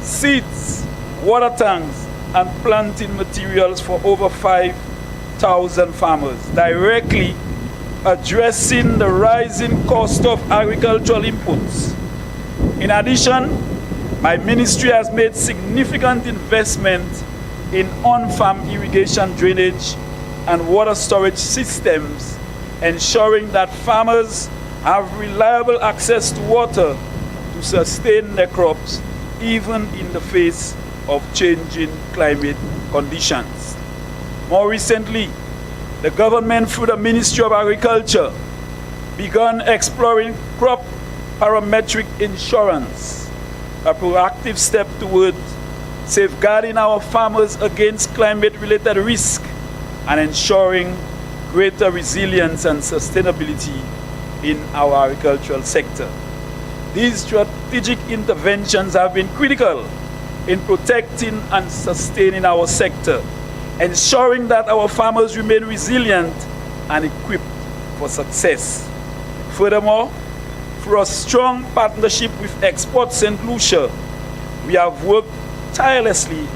seeds, water tanks, and planting materials for over 5,000 farmers, directly addressing the rising cost of agricultural inputs. In addition, my ministry has made significant investment in on-farm irrigation drainage and water storage systems, ensuring that farmers have reliable access to water to sustain their crops, even in the face of changing climate conditions. More recently, the government, through the Ministry of Agriculture, began exploring crop parametric insurance, a proactive step toward safeguarding our farmers against climate-related risk and ensuring greater resilience and sustainability in our agricultural sector. These strategic strategic interventions have been critical in protecting and sustaining our sector, ensuring that our farmers remain resilient and equipped for success. Furthermore, through a strong partnership with Export Saint Lucia, we have worked tirelessly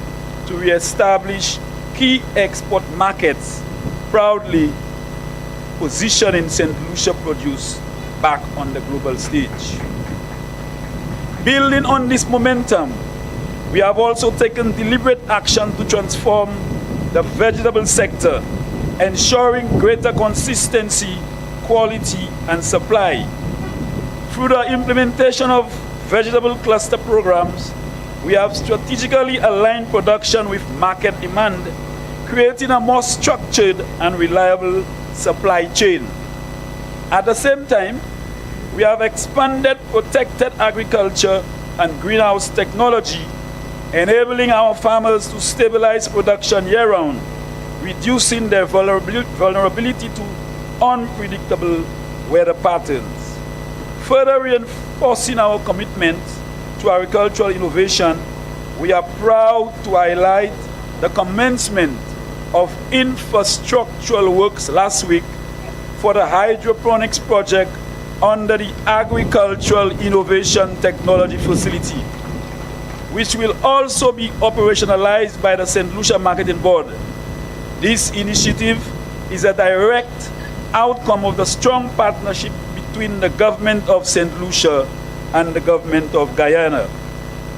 to re-establish key export markets, proudly positioning Saint Lucia produce back on the global stage. Building on this momentum, we have also taken deliberate action to transform the vegetable sector, ensuring greater consistency, quality, and supply. Through the implementation of vegetable cluster programs, we have strategically aligned production with market demand, creating a more structured and reliable supply chain. At the same time, we have expanded protected agriculture and greenhouse technology, enabling our farmers to stabilize production year-round, reducing their vulnerability to unpredictable weather patterns. Further reinforcing our commitment to agricultural innovation, we are proud to highlight the commencement of infrastructural works last week for the hydroponics project under the Agricultural Innovation Technology Facility, which will also be operationalized by the Saint Lucia Marketing Board. This initiative is a direct outcome of the strong partnership between the government of Saint Lucia and the government of Guyana,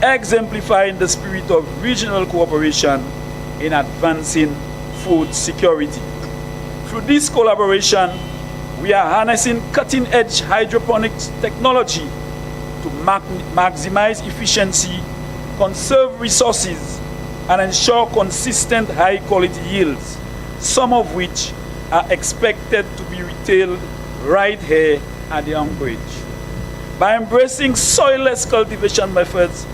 exemplifying the spirit of regional cooperation in advancing food security. Through this collaboration, we are harnessing cutting-edge hydroponics technology to maximize efficiency, conserve resources, and ensure consistent high-quality yields, some of which are expected to be retailed right here at the Anchorage. By embracing soilless cultivation methods,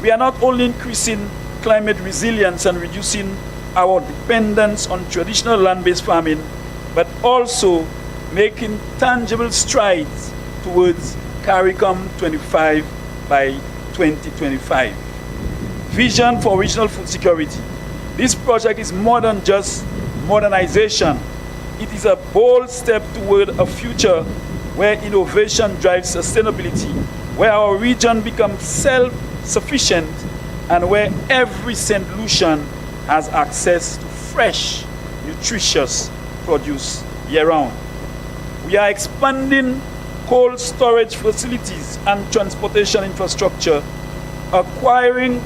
we are not only increasing climate resilience and reducing our dependence on traditional land-based farming, but also making tangible strides towards CARICOM 25 by 2025. Vision for regional food security. This project is more than just modernization. It is a bold step toward a future where innovation drives sustainability, where our region becomes self-sufficient, and where every Saint Lucian has access to fresh, nutritious produce year-round. We are expanding cold storage facilities and transportation infrastructure, acquiring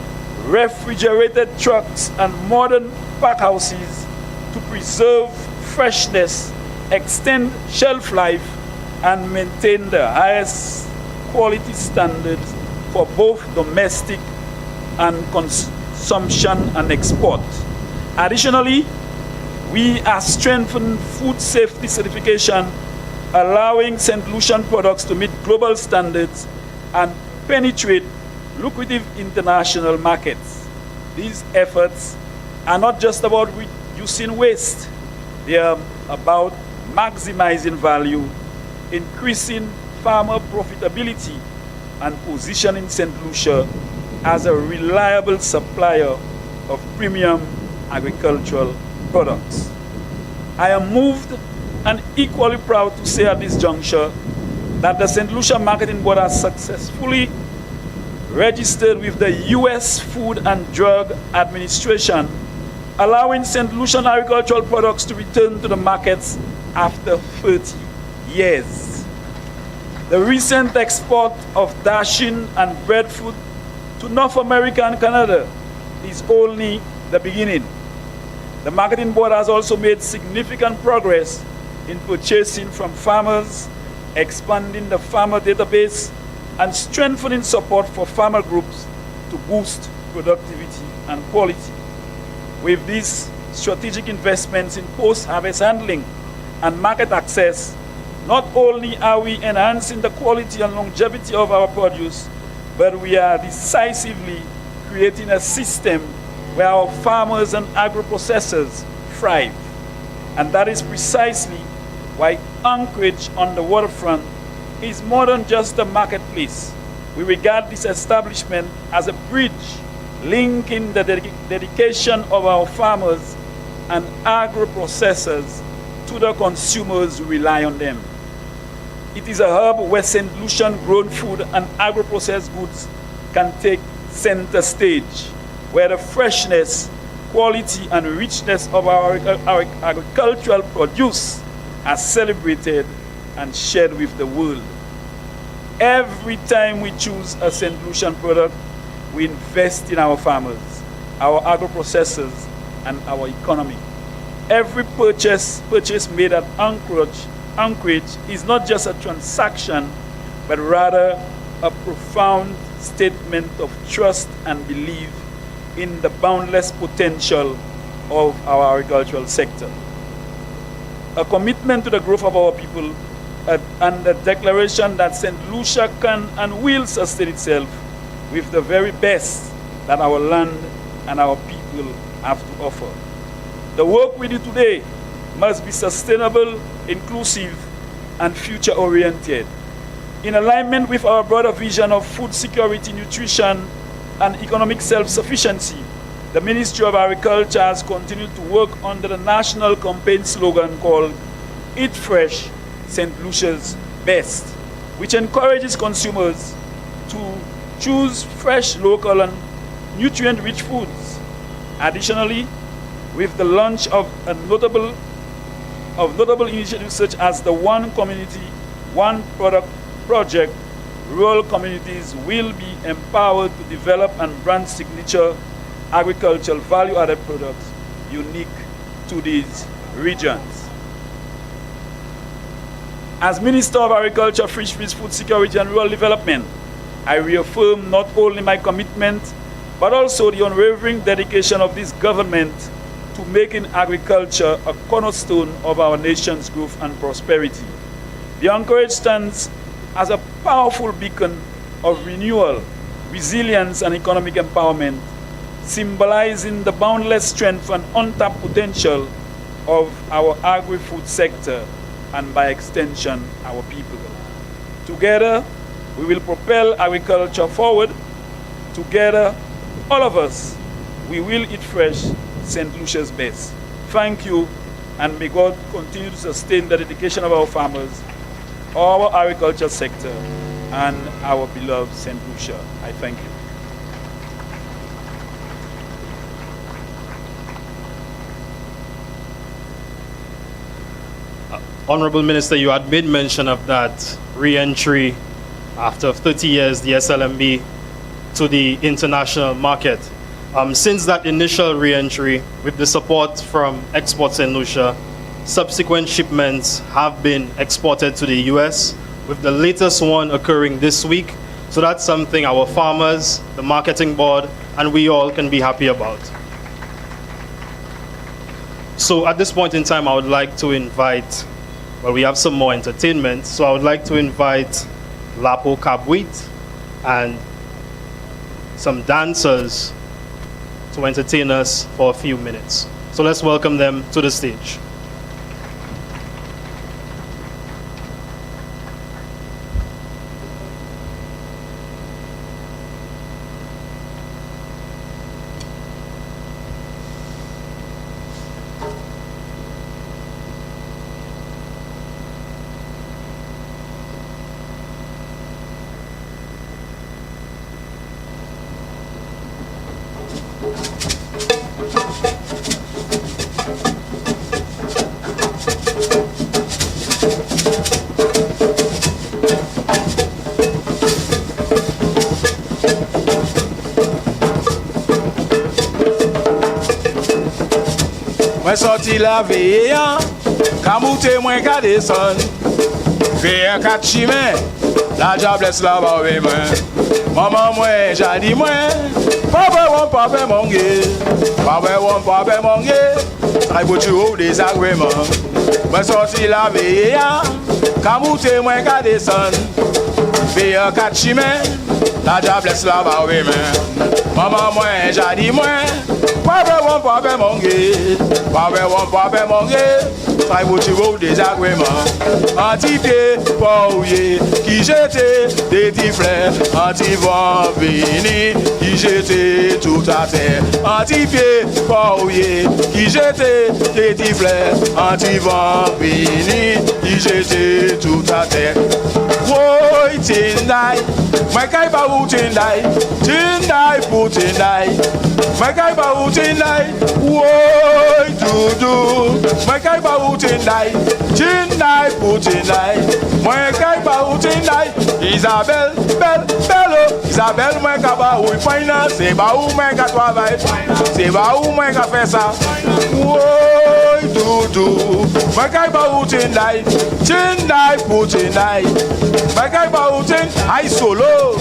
refrigerated trucks and modern packhouses to preserve freshness, extend shelf life, and maintain the highest quality standards for both domestic and consumption and export. Additionally, we are strengthening food safety certification, allowing Saint Lucian products to meet global standards and penetrate lucrative international markets. These efforts are not just about reducing waste, they are about maximizing value, increasing farmer profitability, and positioning Saint Lucia as a reliable supplier of premium agricultural products. I am moved and equally proud to say at this juncture that the Saint Lucia Marketing Board has successfully registered with the U.S. Food and Drug Administration, allowing Saint Lucian agricultural products to return to the markets after 30 years. The recent export of dashing and breadfruit to North America and Canada is only the beginning. The Marketing Board has also made significant progress in purchasing from farmers, expanding the farmer database, and strengthening support for farmer groups to boost productivity and quality. With these strategic investments in post-harvest handling and market access, not only are we enhancing the quality and longevity of our produce, but we are decisively creating a system where our farmers and agro-processors thrive. And that is precisely why Anchorage on the waterfront is more than just a marketplace. we regard this establishment as a bridge linking the dedication of our farmers and agro-processors to the consumers who rely on them. It is a hub where Saint Lucian grown food and agro-processed goods can take center stage, where the freshness, quality, and richness of our agricultural produce are celebrated and shared with the world. Every time we choose a Saint Lucian product, we invest in our farmers, our agro-processors, and our economy. Every purchase made at Anchorage is not just a transaction, but rather a profound statement of trust and belief in the boundless potential of our agricultural sector. A commitment to the growth of our people and the declaration that St. Lucia can and will sustain itself with the very best that our land and our people have to offer. The work we do today must be sustainable, inclusive, and future-oriented. In alignment with our broader vision of food security, nutrition, and economic self-sufficiency, the Ministry of Agriculture has continued to work under the national campaign slogan called Eat Fresh, St. Lucia's Best, which encourages consumers to choose fresh, local, and nutrient-rich foods. Additionally, with the launch of notable initiatives such as the One Community, One Product project, rural communities will be empowered to develop and brand signature agricultural value-added products unique to these regions. As Minister of Agriculture, Fisheries, Food Security and Rural Development, I reaffirm not only my commitment, but also the unwavering dedication of this government to making agriculture a cornerstone of our nation's growth and prosperity. The Anchorage stands as a powerful beacon of renewal, resilience, and economic empowerment, symbolizing the boundless strength and untapped potential of our agri-food sector and, by extension, our people. Together, we will propel agriculture forward. Together, all of us, we will eat fresh, St. Lucia's best. Thank you, and may God continue to sustain the dedication of our farmers, our agriculture sector, and our beloved St. Lucia. I thank you. Honorable Minister, you had made mention of that re-entry after 30 years, the SLMB, to the international market. Since that initial re-entry, with the support from Export St. Lucia, subsequent shipments have been exported to the US, with the latest one occurring this week. So that's something our farmers, the marketing board, and we all can be happy about. So at this point in time, I would like to invite, well, we have some more entertainment, so I would like to invite Lapo Kabwit and some dancers to entertain us for a few minutes. So let's welcome them to the stage. Mwen sorti la veye an, ka moute mwen ka deson. Veye kat chimè, la diablesse la ba we mwen. Maman mwen jadi mwen, pape monge. Pape monge, ay boutu ou des agreman. Mwen sorti la veye an, ka moute mwen ka deson. Veye kat chimè, la diablesse la ba we mwen. Maman mwen jadi mwen, pape won't pas manger. Papa won't pas manger. Ça vous tue au désagrément. Anti-pied, pauye, qui jetait des petits frères. Anti-vent vini, qui jetait tout à terre. Anti-pied, pauye, qui jetait des petits frères. Anti-vent vini, qui jetait tout à terre. Woi, Tindai, my guy Babu Tindai, Tindai, Putindai, my guy Babu Tindai, woi, Dudu, my guy Babu Tindai, Tindai, Putindai, my guy Babu Tindai, Isabelle, Bello, Isabelle, my Kabaou, finance, c'est Baou, my Katwavai, c'est Baou, my Kafessa, woi, Dudu, my guy Babu Tindai, Tindai, Putindai. My guy Bautin, I solo.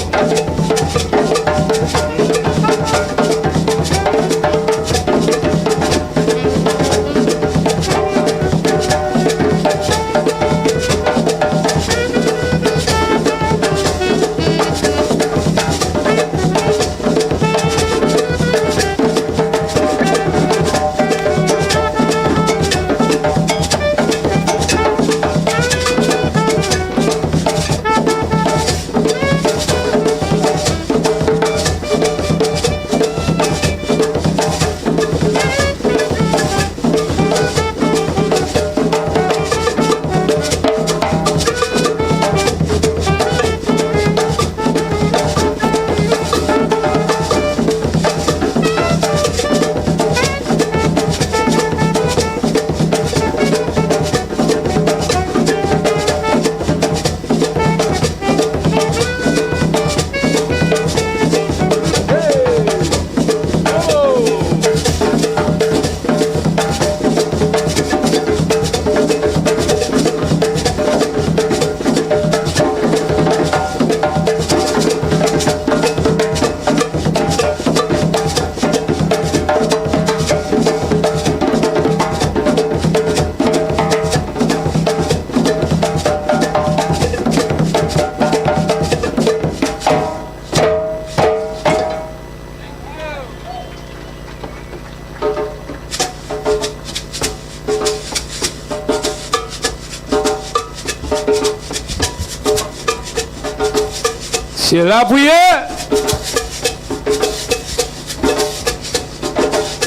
C'est la prière.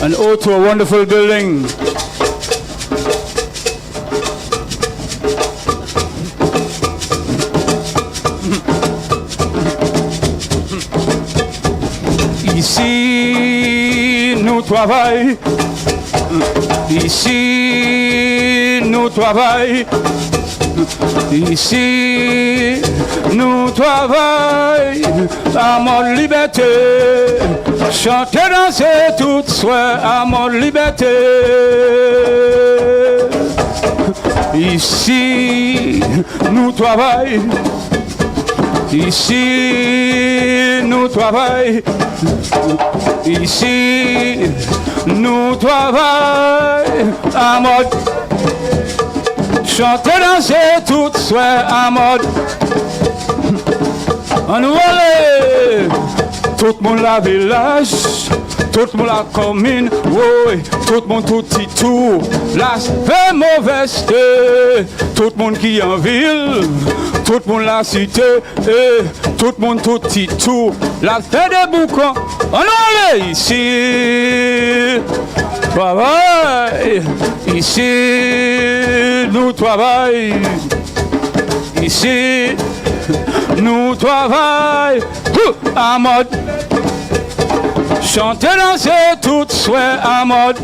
An ode to a wonderful building. Ici, nous travaillons. Ici, nous travaillons. Ici, nous travaillons à mon liberté. Chanter, danser, tout soit à mon liberté. Ici, nous travaillons. Ici, nous travaillons. Ici, nous travaillons à mode. Chanter, danser, tout soit à mode. On nous allait. Tout le monde la village, tout le monde la commune, oui, tout le monde tout petit tout, la fait mauvaise, tout le monde qui est en ville, tout le monde la cité, tout le monde tout petit tout, la fait des boucans, on allait ici, travail, ici, nous travaillons, ici, nous travaillons, à mode. Chanter, danser, tout soit à mode.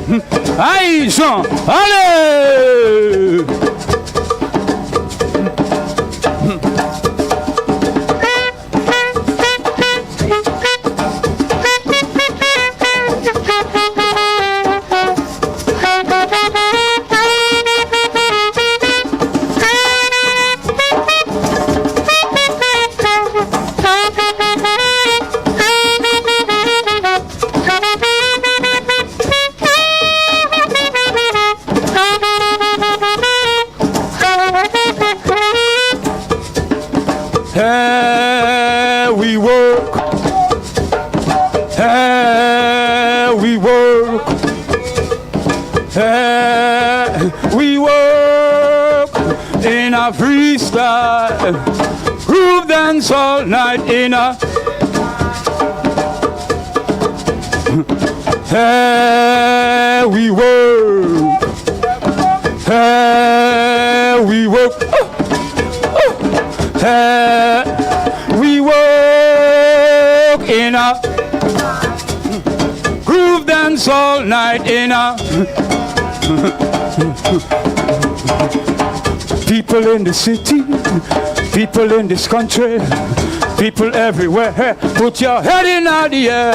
Aïe, Jean, allez! We work in a freestyle, groove dance all night in a. We work. We work. We work in a groove dance all night in a. People in the city, people in this country, people everywhere, put your head in the air.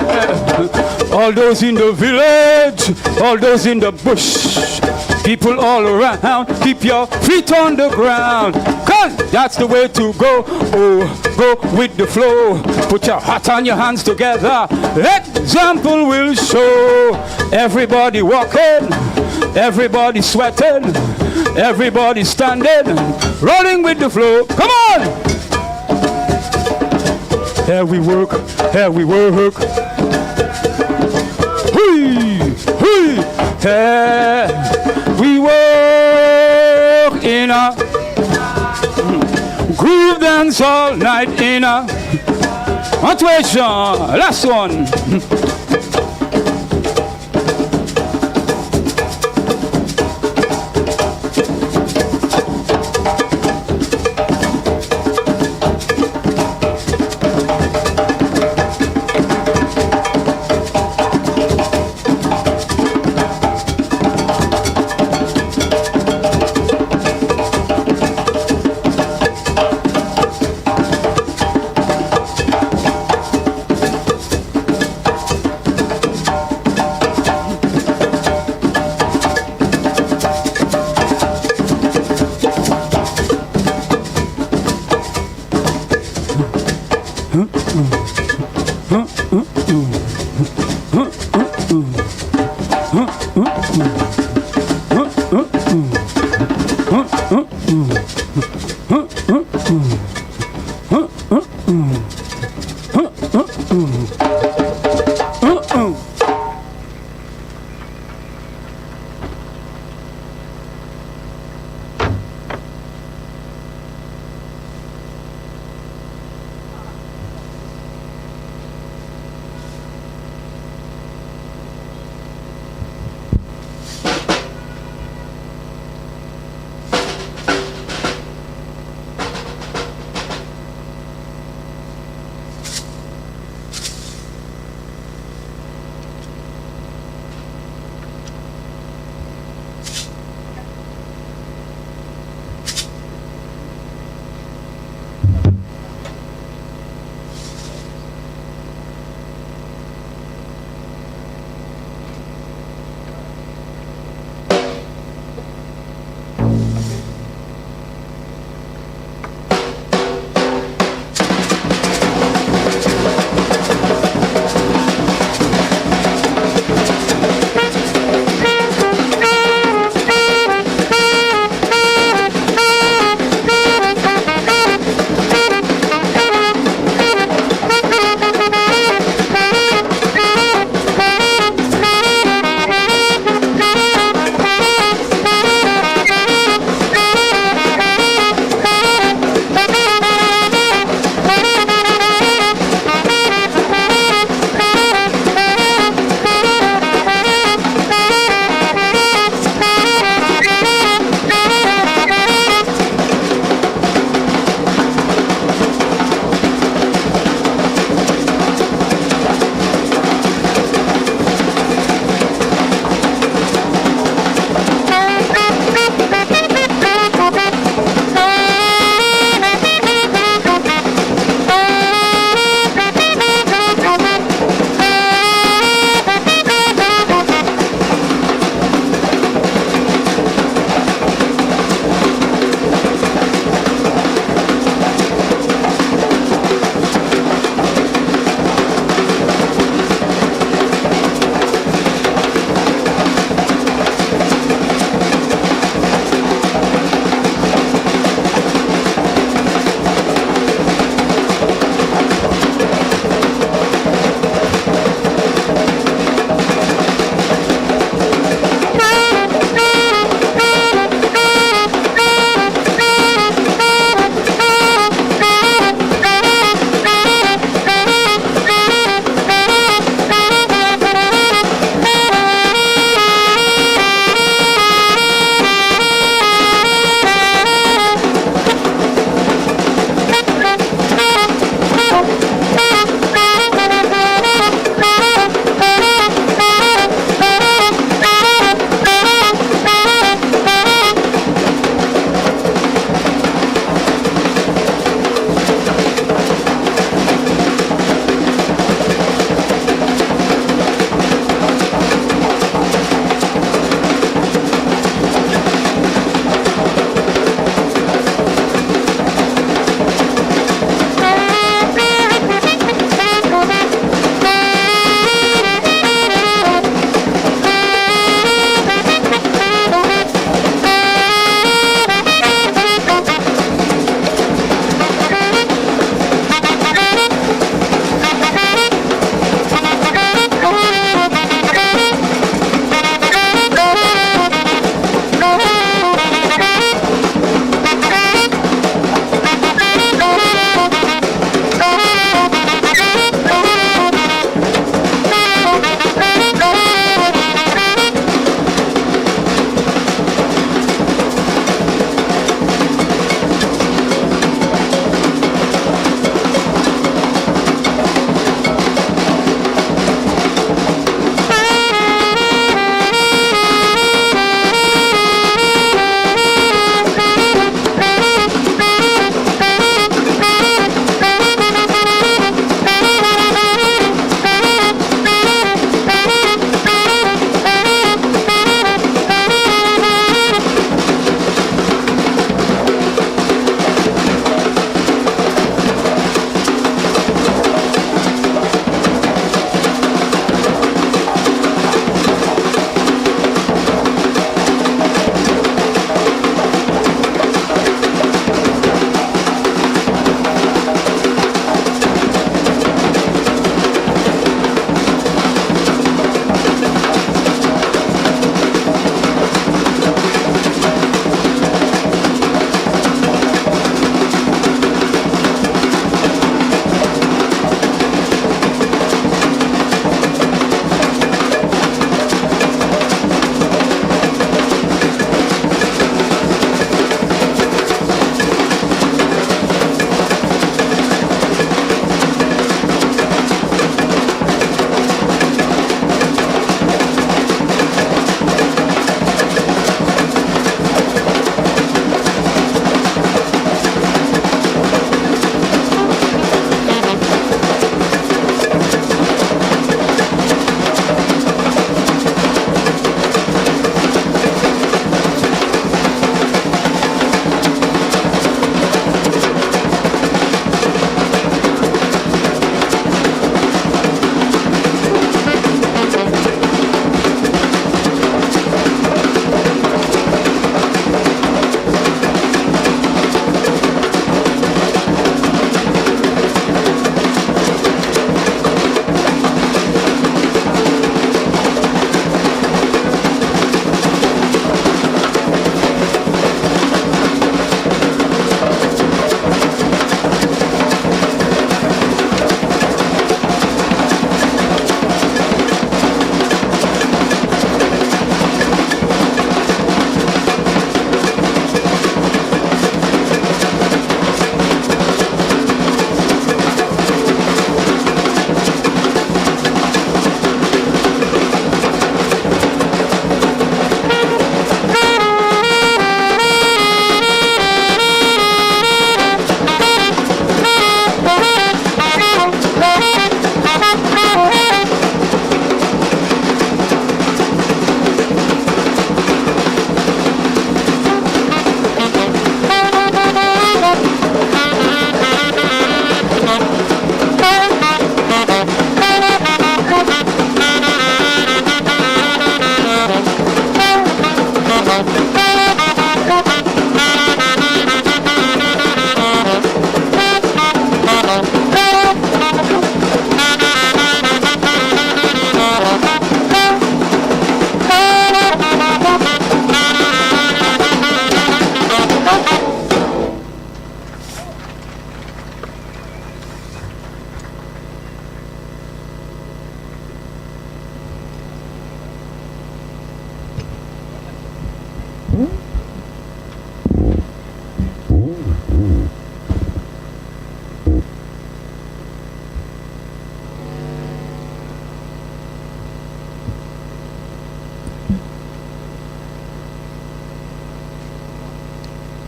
All those in the village, all those in the bush, people all around, keep your feet on the ground. Cause that's the way to go. Oh, go with the flow. Put your heart and your hands together. Example will show. Everybody walking, everybody sweating, everybody standing, rolling with the flow. Come on! Here we work, here we work. Hui, hui. Here we work in a groove dance all night in a motivation. Last one.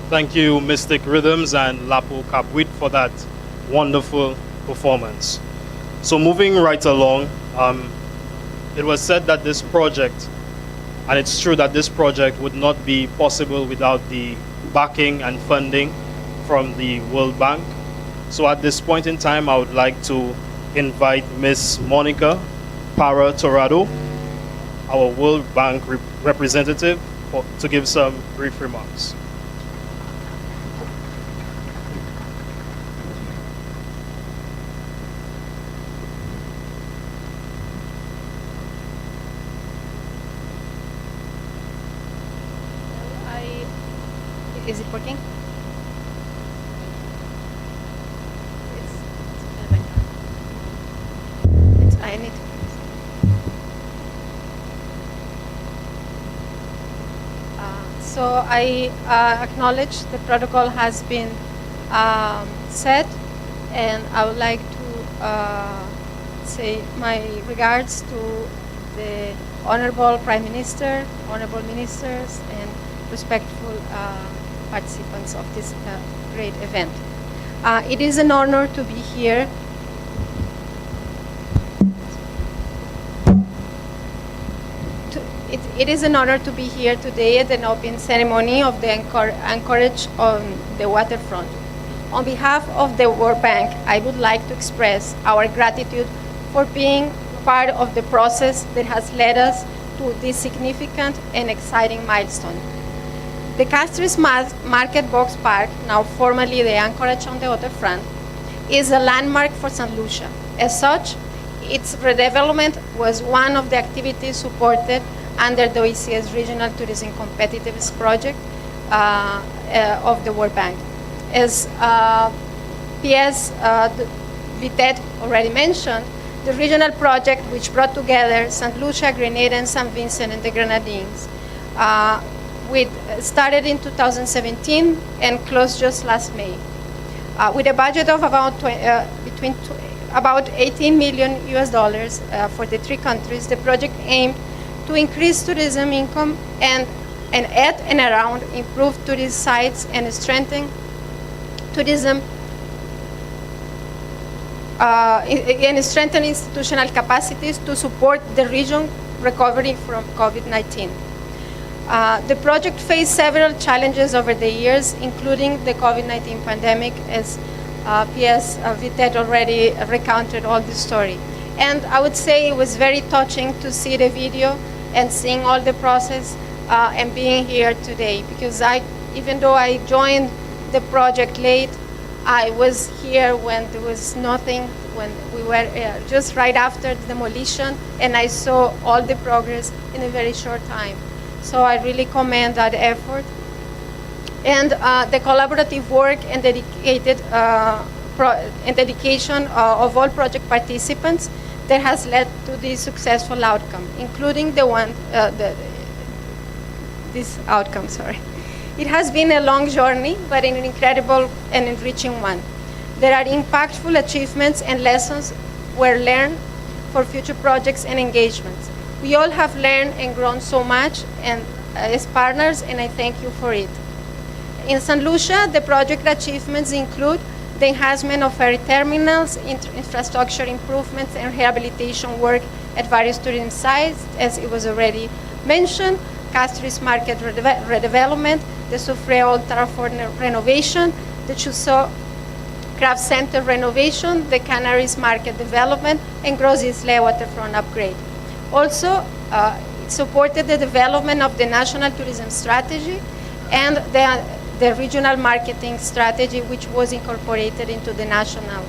Thank you, Mystic Rhythms and Lapo Kapwit, for that wonderful performance. So moving right along, it was said that this project, and it's true that this project would not be possible without the backing and funding from the World Bank. So at this point in time, I would like to invite Miss Monica Para Torado, our World Bank representative, to give some brief remarks. Is it working? I need to. So I acknowledge the protocol has been set, and I would like to say my regards to the Honorable Prime Minister, Honorable Ministers, and respectful participants of this great event. It is an honor to be here. It is an honor to be here today at an open ceremony of the Anchorage on the Waterfront. On behalf of the World Bank, I would like to express our gratitude for being part of the process that has led us to this significant and exciting milestone. The Castries Market Box Park, now formerly the Anchorage on the Waterfront, is a landmark for Saint Lucia. As such, its redevelopment was one of the activities supported under the OECS Regional Tourism Competitiveness Project of the World Bank. As PS Vitet already mentioned, the regional project, which brought together Saint Lucia, Grenada, and St. Vincent and the Grenadines, started in 2017 and closed just last May. With a budget of about about $18 million for the three countries, the project aimed to increase tourism income and at and around improved tourist sites and strengthen tourism and strengthen institutional capacities to support the region recovery from COVID-19. The project faced several challenges over the years, including the COVID-19 pandemic, as PS Vitet already recounted all the story. And I would say it was very touching to see the video and seeing all the process and being here today, because even though I joined the project late, I was here when there was nothing, when we were just right after the demolition, and I saw all the progress in a very short time. So I really commend that effort. And the collaborative work and dedication of all project participants that has led to this successful outcome, including this outcome, sorry. It has been a long journey, but an incredible and enriching one. There are impactful achievements and lessons were learned for future projects and engagements. We all have learned and grown so much and as partners, and I thank you for it. In Saint Lucia, the project achievements include the enhancement of ferry terminals, infrastructure improvements, and rehabilitation work at various tourism sites, as it was already mentioned, Castries Market Redevelopment, the Soufrière Old Trafford renovation, the Chusseau Craft Center renovation, the Canaries Market development, and Gros Islet Waterfront upgrade. Also, it supported the development of the National Tourism Strategy and the regional marketing strategy, which was incorporated into the national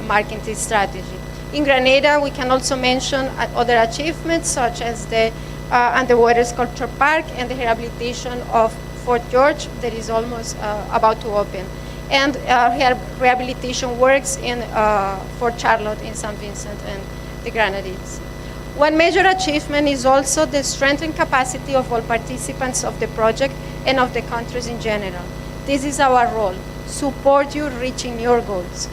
marketing strategy. In Grenada, we can also mention other achievements, such as the underwater sculpture park and the rehabilitation of Fort George that is almost about to open, and rehabilitation works in Fort Charlotte in St. Vincent and the Grenadines. One major achievement is also the strengthened capacity of all participants of the project and of the countries in general. This is our role, support you reaching your goals.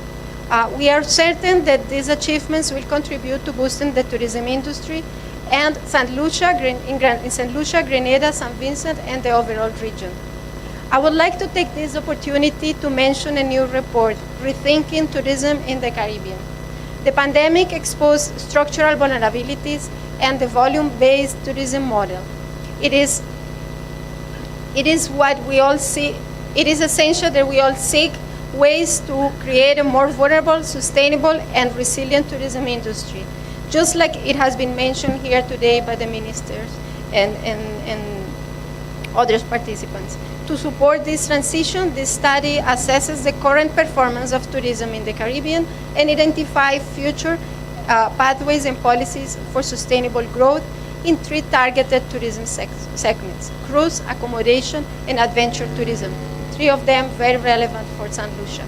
We are certain that these achievements will contribute to boosting the tourism industry and Saint Lucia, Grenada, St. Vincent, and the overall region. I would like to take this opportunity to mention a new report, Rethinking Tourism in the Caribbean. The pandemic exposed structural vulnerabilities and the volume-based tourism model. It is what we all see. It is essential that we all seek ways to create a more vulnerable, sustainable, and resilient tourism industry, just like it has been mentioned here today by the ministers and other participants. To support this transition, this study assesses the current performance of tourism in the Caribbean and identify future pathways and policies for sustainable growth in 3 targeted tourism segments: cruise, accommodation, and adventure tourism. 3 of them very relevant for Saint Lucia.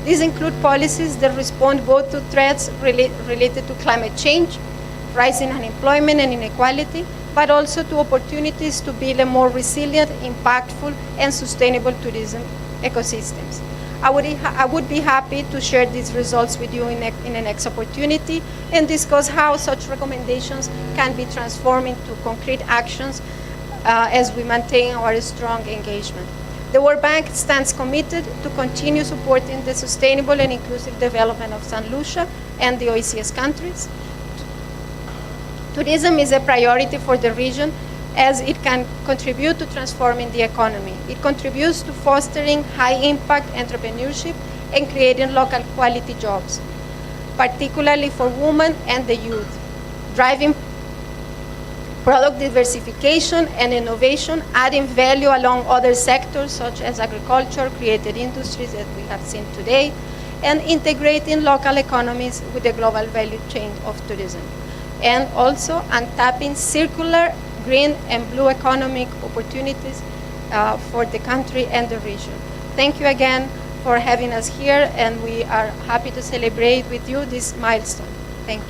These include policies that respond both to threats related to climate change, rising unemployment and inequality, but also to opportunities to build a more resilient, impactful, and sustainable tourism ecosystems. I would be happy to share these results with you in the next opportunity and discuss how such recommendations can be transformed into concrete actions as we maintain our strong engagement. The World Bank stands committed to continue supporting the sustainable and inclusive development of Saint Lucia and the OECS countries. Tourism is a priority for the region as it can contribute to transforming the economy. It contributes to fostering high-impact entrepreneurship and creating local quality jobs, particularly for women and the youth, driving product diversification and innovation, adding value along other sectors such as agriculture, creative industries that we have seen today, and integrating local economies with the global value chain of tourism. And also untapping circular, green, and blue economic opportunities for the country and the region. Thank you again for having us here, and we are happy to celebrate with you this milestone. Thank you.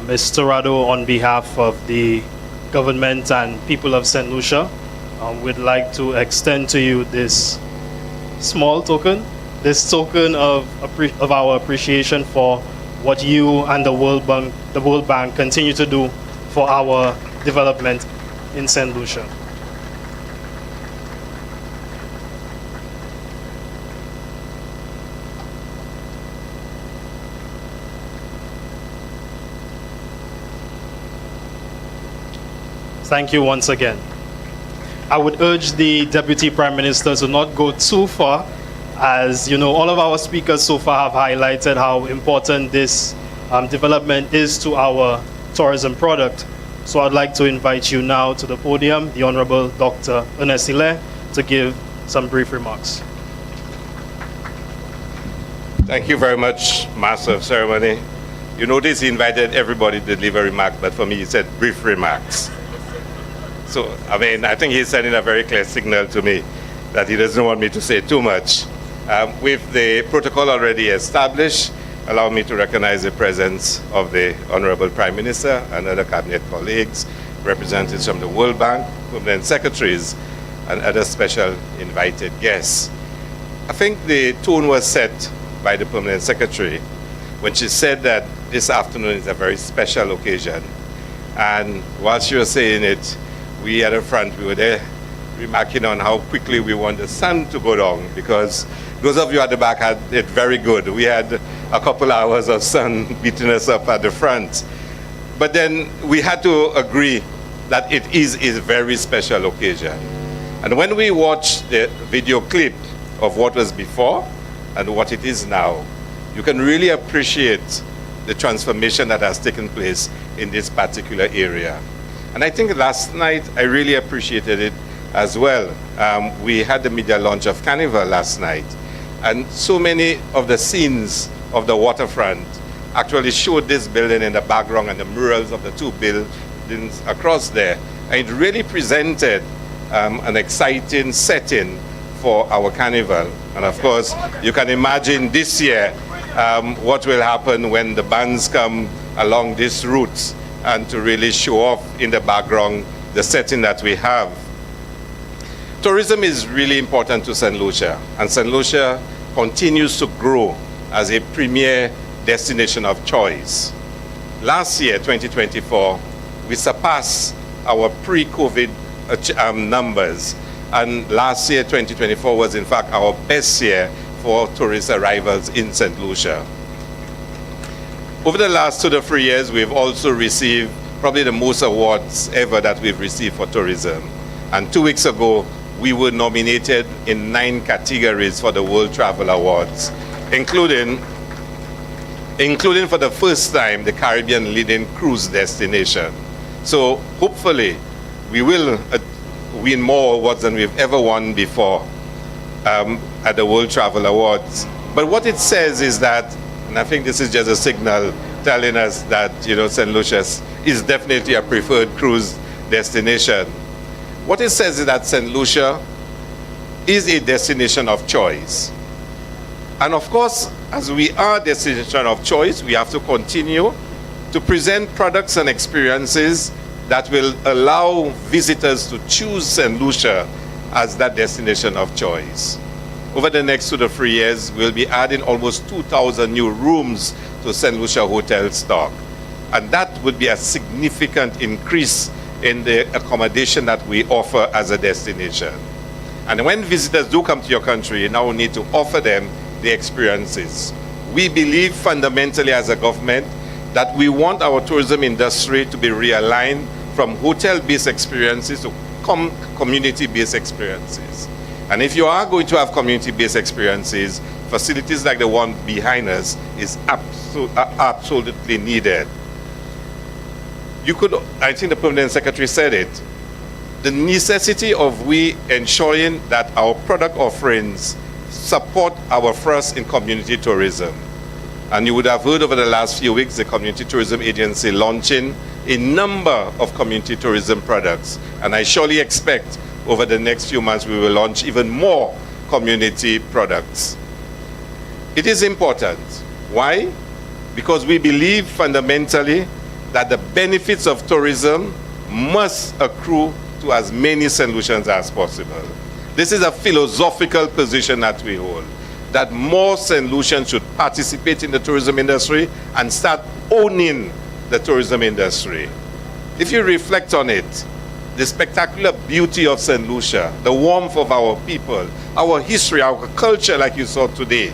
Mr. Rado, on behalf of the government and people of St. Lucia, we'd like to extend to you this small token, of our appreciation for what you and the World Bank continue to do for our development in St. Lucia. Thank you once again. I would urge the Deputy Prime Minister to not go too far, as you know, all of our speakers so far have highlighted how important this development is to our tourism product. So I'd like to invite you now to the podium, the Honorable Dr. Ernest Hilaire, to give some brief remarks. Thank you very much, Master of Ceremony. You notice he invited everybody to deliver remarks, but for me he said brief remarks. So, I mean, I think he's sending a very clear signal to me that he doesn't want me to say too much. With the protocol already established, allow me to recognize the presence of the Honorable Prime Minister and other cabinet colleagues, representatives from the World Bank, permanent secretaries, and other special invited guests. I think the tone was set by the permanent secretary when she said that this afternoon is a very special occasion. And while she was saying it, we at the front, we were there remarking on how quickly we want the sun to go down, because those of you at the back had it very good. We had a couple hours of sun beating us up at the front. But then we had to agree that it is a very special occasion. And when we watch the video clip of what was before and what it is now, you can really appreciate the transformation that has taken place in this particular area. And I think last night I really appreciated it as well. We had the media launch of Carnival last night, and so many of the scenes of the waterfront actually showed this building in the background and the murals of the 2 buildings across there. And it really presented an exciting setting for our carnival. And of course, you can imagine this year what will happen when the bands come along these routes and to really show off in the background the setting that we have. Tourism is really important to Saint Lucia, and Saint Lucia continues to grow as a premier destination of choice. Last year, 2024, we surpassed our pre-COVID numbers, and last year, 2024, was in fact our best year for tourist arrivals in Saint Lucia. Over the last 2 to 3 years, we've also received probably the most awards ever that we've received for tourism. And 2 weeks ago, we were nominated in 9 categories for the World Travel Awards, including for the first time the Caribbean leading cruise destination. So hopefully we will win more awards than we've ever won before at the World Travel Awards. But what it says is that, and I think this is just a signal telling us that, you know, St. Lucia is definitely a preferred cruise destination. What it says is that St. Lucia is a destination of choice. And of course, as we are a destination of choice, we have to continue to present products and experiences that will allow visitors to choose St. Lucia as that destination of choice. Over the next 2 to 3 years, we'll be adding almost 2,000 new rooms to St. Lucia hotel stock. And that would be a significant increase in the accommodation that we offer as a destination. And when visitors do come to your country, you now need to offer them the experiences. We believe fundamentally as a government that we want our tourism industry to be realigned from hotel-based experiences to community-based experiences. And if you are going to have community-based experiences, facilities like the one behind us is absolutely needed. I think the Permanent Secretary said it, the necessity of we ensuring that our product offerings support our thrust in community tourism. And you would have heard over the last few weeks the Community Tourism Agency launching a number of community tourism products. And I surely expect over the next few months we will launch even more community products. It is important. Why? Because we believe fundamentally that the benefits of tourism must accrue to as many St. Lucians as possible. This is a philosophical position that we hold, that more St. Lucians should participate in the tourism industry and start owning the tourism industry. If you reflect on it, the spectacular beauty of St. Lucia, the warmth of our people, our history, our culture like you saw today,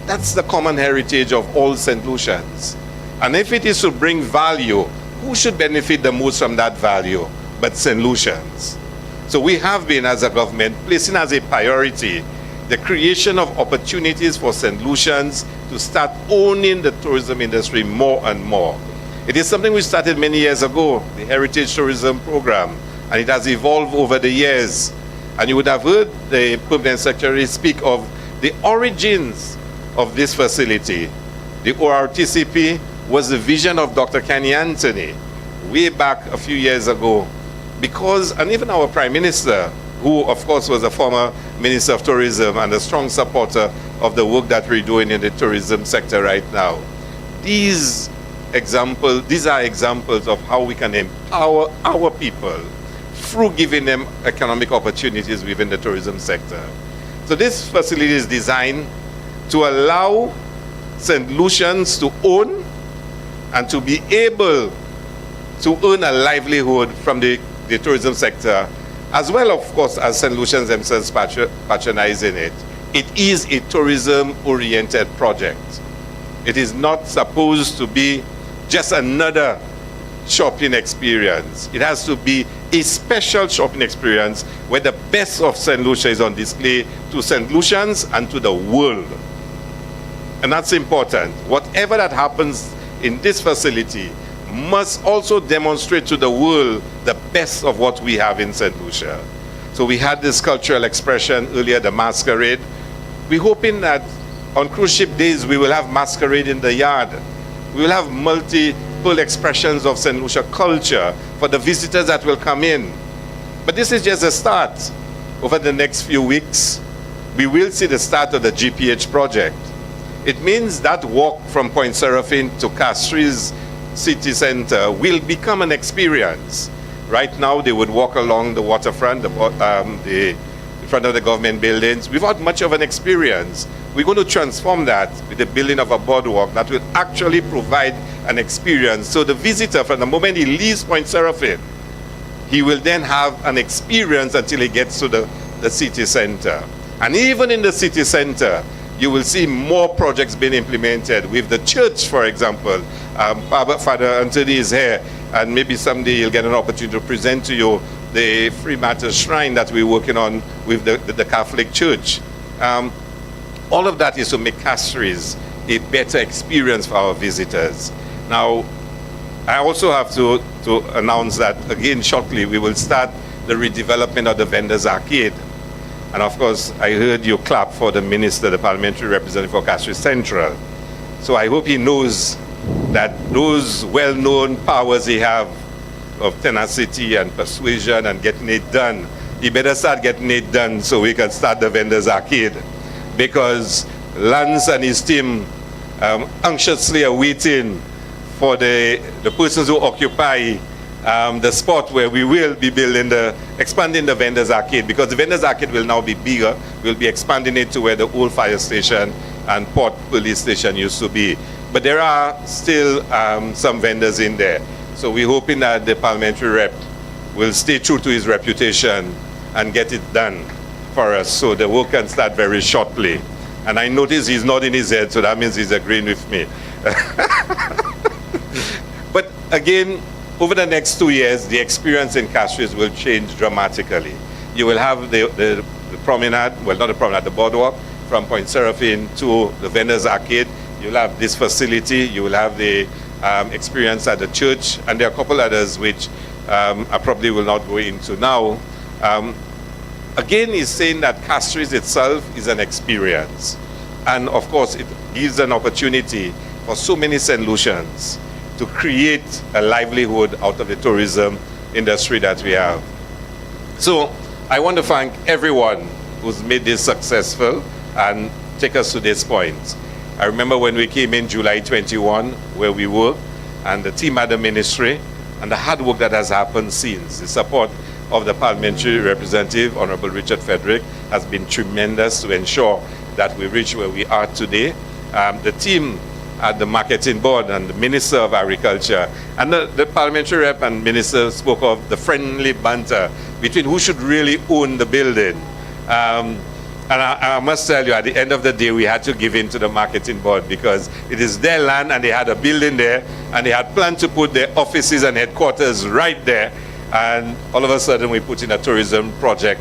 that's the common heritage of all St. Lucians. And if it is to bring value, who should benefit the most from that value but St. Lucians? So we have been, as a government, placing as a priority the creation of opportunities for St. Lucians to start owning the tourism industry more and more. It is something we started many years ago, the Heritage Tourism Program, and it has evolved over the years. And you would have heard the Permanent Secretary speak of the origins of this facility. The ORTCP was the vision of Dr. Kenny Anthony way back a few years ago, because, and even our Prime Minister, who of course was a former Minister of Tourism and a strong supporter of the work that we're doing in the tourism sector right now. These are examples of how we can empower our people through giving them economic opportunities within the tourism sector. So this facility is designed to allow St. Lucians to own and to be able to earn a livelihood from the tourism sector, as well, of course, as St. Lucians themselves patronizing it. It is a tourism-oriented project. It is not supposed to be just another shopping experience. It has to be a special shopping experience where the best of St. Lucia is on display to St. Lucians and to the world. And that's important. Whatever that happens in this facility must also demonstrate to the world the best of what we have in St. Lucia. So we had this cultural expression earlier, the masquerade. We're hoping that on cruise ship days we will have masquerade in the yard. We will have multiple expressions of Saint Lucia culture for the visitors that will come in. But this is just a start. Over the next few weeks, we will see the start of the GPH project. It means that walk from Point Seraphine to Castries City Center will become an experience. Right now, they would walk along the waterfront, the front of the government buildings, without much of an experience. We're going to transform that with the building of a boardwalk that will actually provide an experience. So the visitor, from the moment he leaves Point Seraphine, he will then have an experience until he gets to the city center. And even in the city center, you will see more projects being implemented. With the church, for example, Father Anthony is here, and maybe someday you'll get an opportunity to present to you the Free Matters Shrine that we're working on with the Catholic Church. All of that is to make Castries a better experience for our visitors. Now, I also have to announce that, again, shortly, we will start the redevelopment of the Vendors Arcade. And of course, I heard you clap for the minister, the parliamentary representative for Castries Central. So I hope he knows that those well-known powers he have of tenacity and persuasion and getting it done, he better start getting it done so we can start the Vendors Arcade. Because Lance and his team anxiously are waiting for the persons who occupy the spot where we will be expanding the Vendors Arcade, because the Vendors Arcade will now be bigger. We'll be expanding it to where the old fire station and Port Police Station used to be. But there are still some vendors in there. So we're hoping that the parliamentary rep will stay true to his reputation and get it done for us, so the work can start very shortly. And I notice he's nodding his head, so that means he's agreeing with me. But again, over the next 2 years, the experience in Castries will change dramatically. You will have the promenade, well, not the promenade, the boardwalk from Point Seraphine to the Vendors Arcade. You'll have this facility, you will have the experience at the church, and there are a couple others which I probably will not go into now. Again, he's saying that Castries itself is an experience. And of course, it gives an opportunity for so many St. Lucians to create a livelihood out of the tourism industry that we have. So I want to thank everyone who's made this successful and take us to this point. I remember when we came in July 21, where we were, and the team at the ministry, and the hard work that has happened since. The support of the parliamentary representative, Honorable Richard Frederick, has been tremendous to ensure that we reach where we are today. The team at the Marketing Board and the Minister of Agriculture and the parliamentary rep and minister spoke of the friendly banter between who should really own the building. And I must tell you, at the end of the day, we had to give in to the Marketing Board, because it is their land and they had a building there and they had planned to put their offices and headquarters right there. And all of a sudden, we put in a tourism project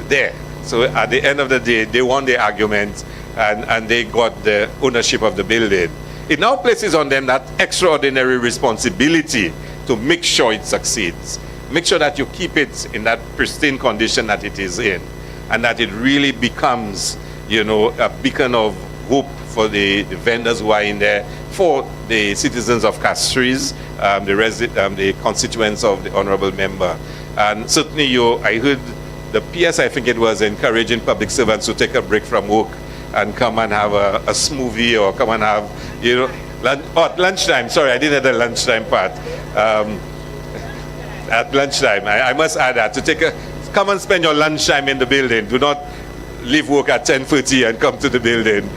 there. So at the end of the day, they won the argument and they got the ownership of the building. It now places on them that extraordinary responsibility to make sure it succeeds. Make sure that you keep it in that pristine condition that it is in, and that it really becomes, you know, a beacon of hope for the vendors who are in there, for the citizens of Castries, the constituents of the honorable member. And certainly I heard the PS, I think it was, encouraging public servants to take a break from work and come and have a smoothie, or come and have, you know, lunchtime. Sorry, I didn't have the lunchtime part. At lunchtime, I must add that, come and spend your lunchtime in the building. Do not leave work at 10:30 and come to the building.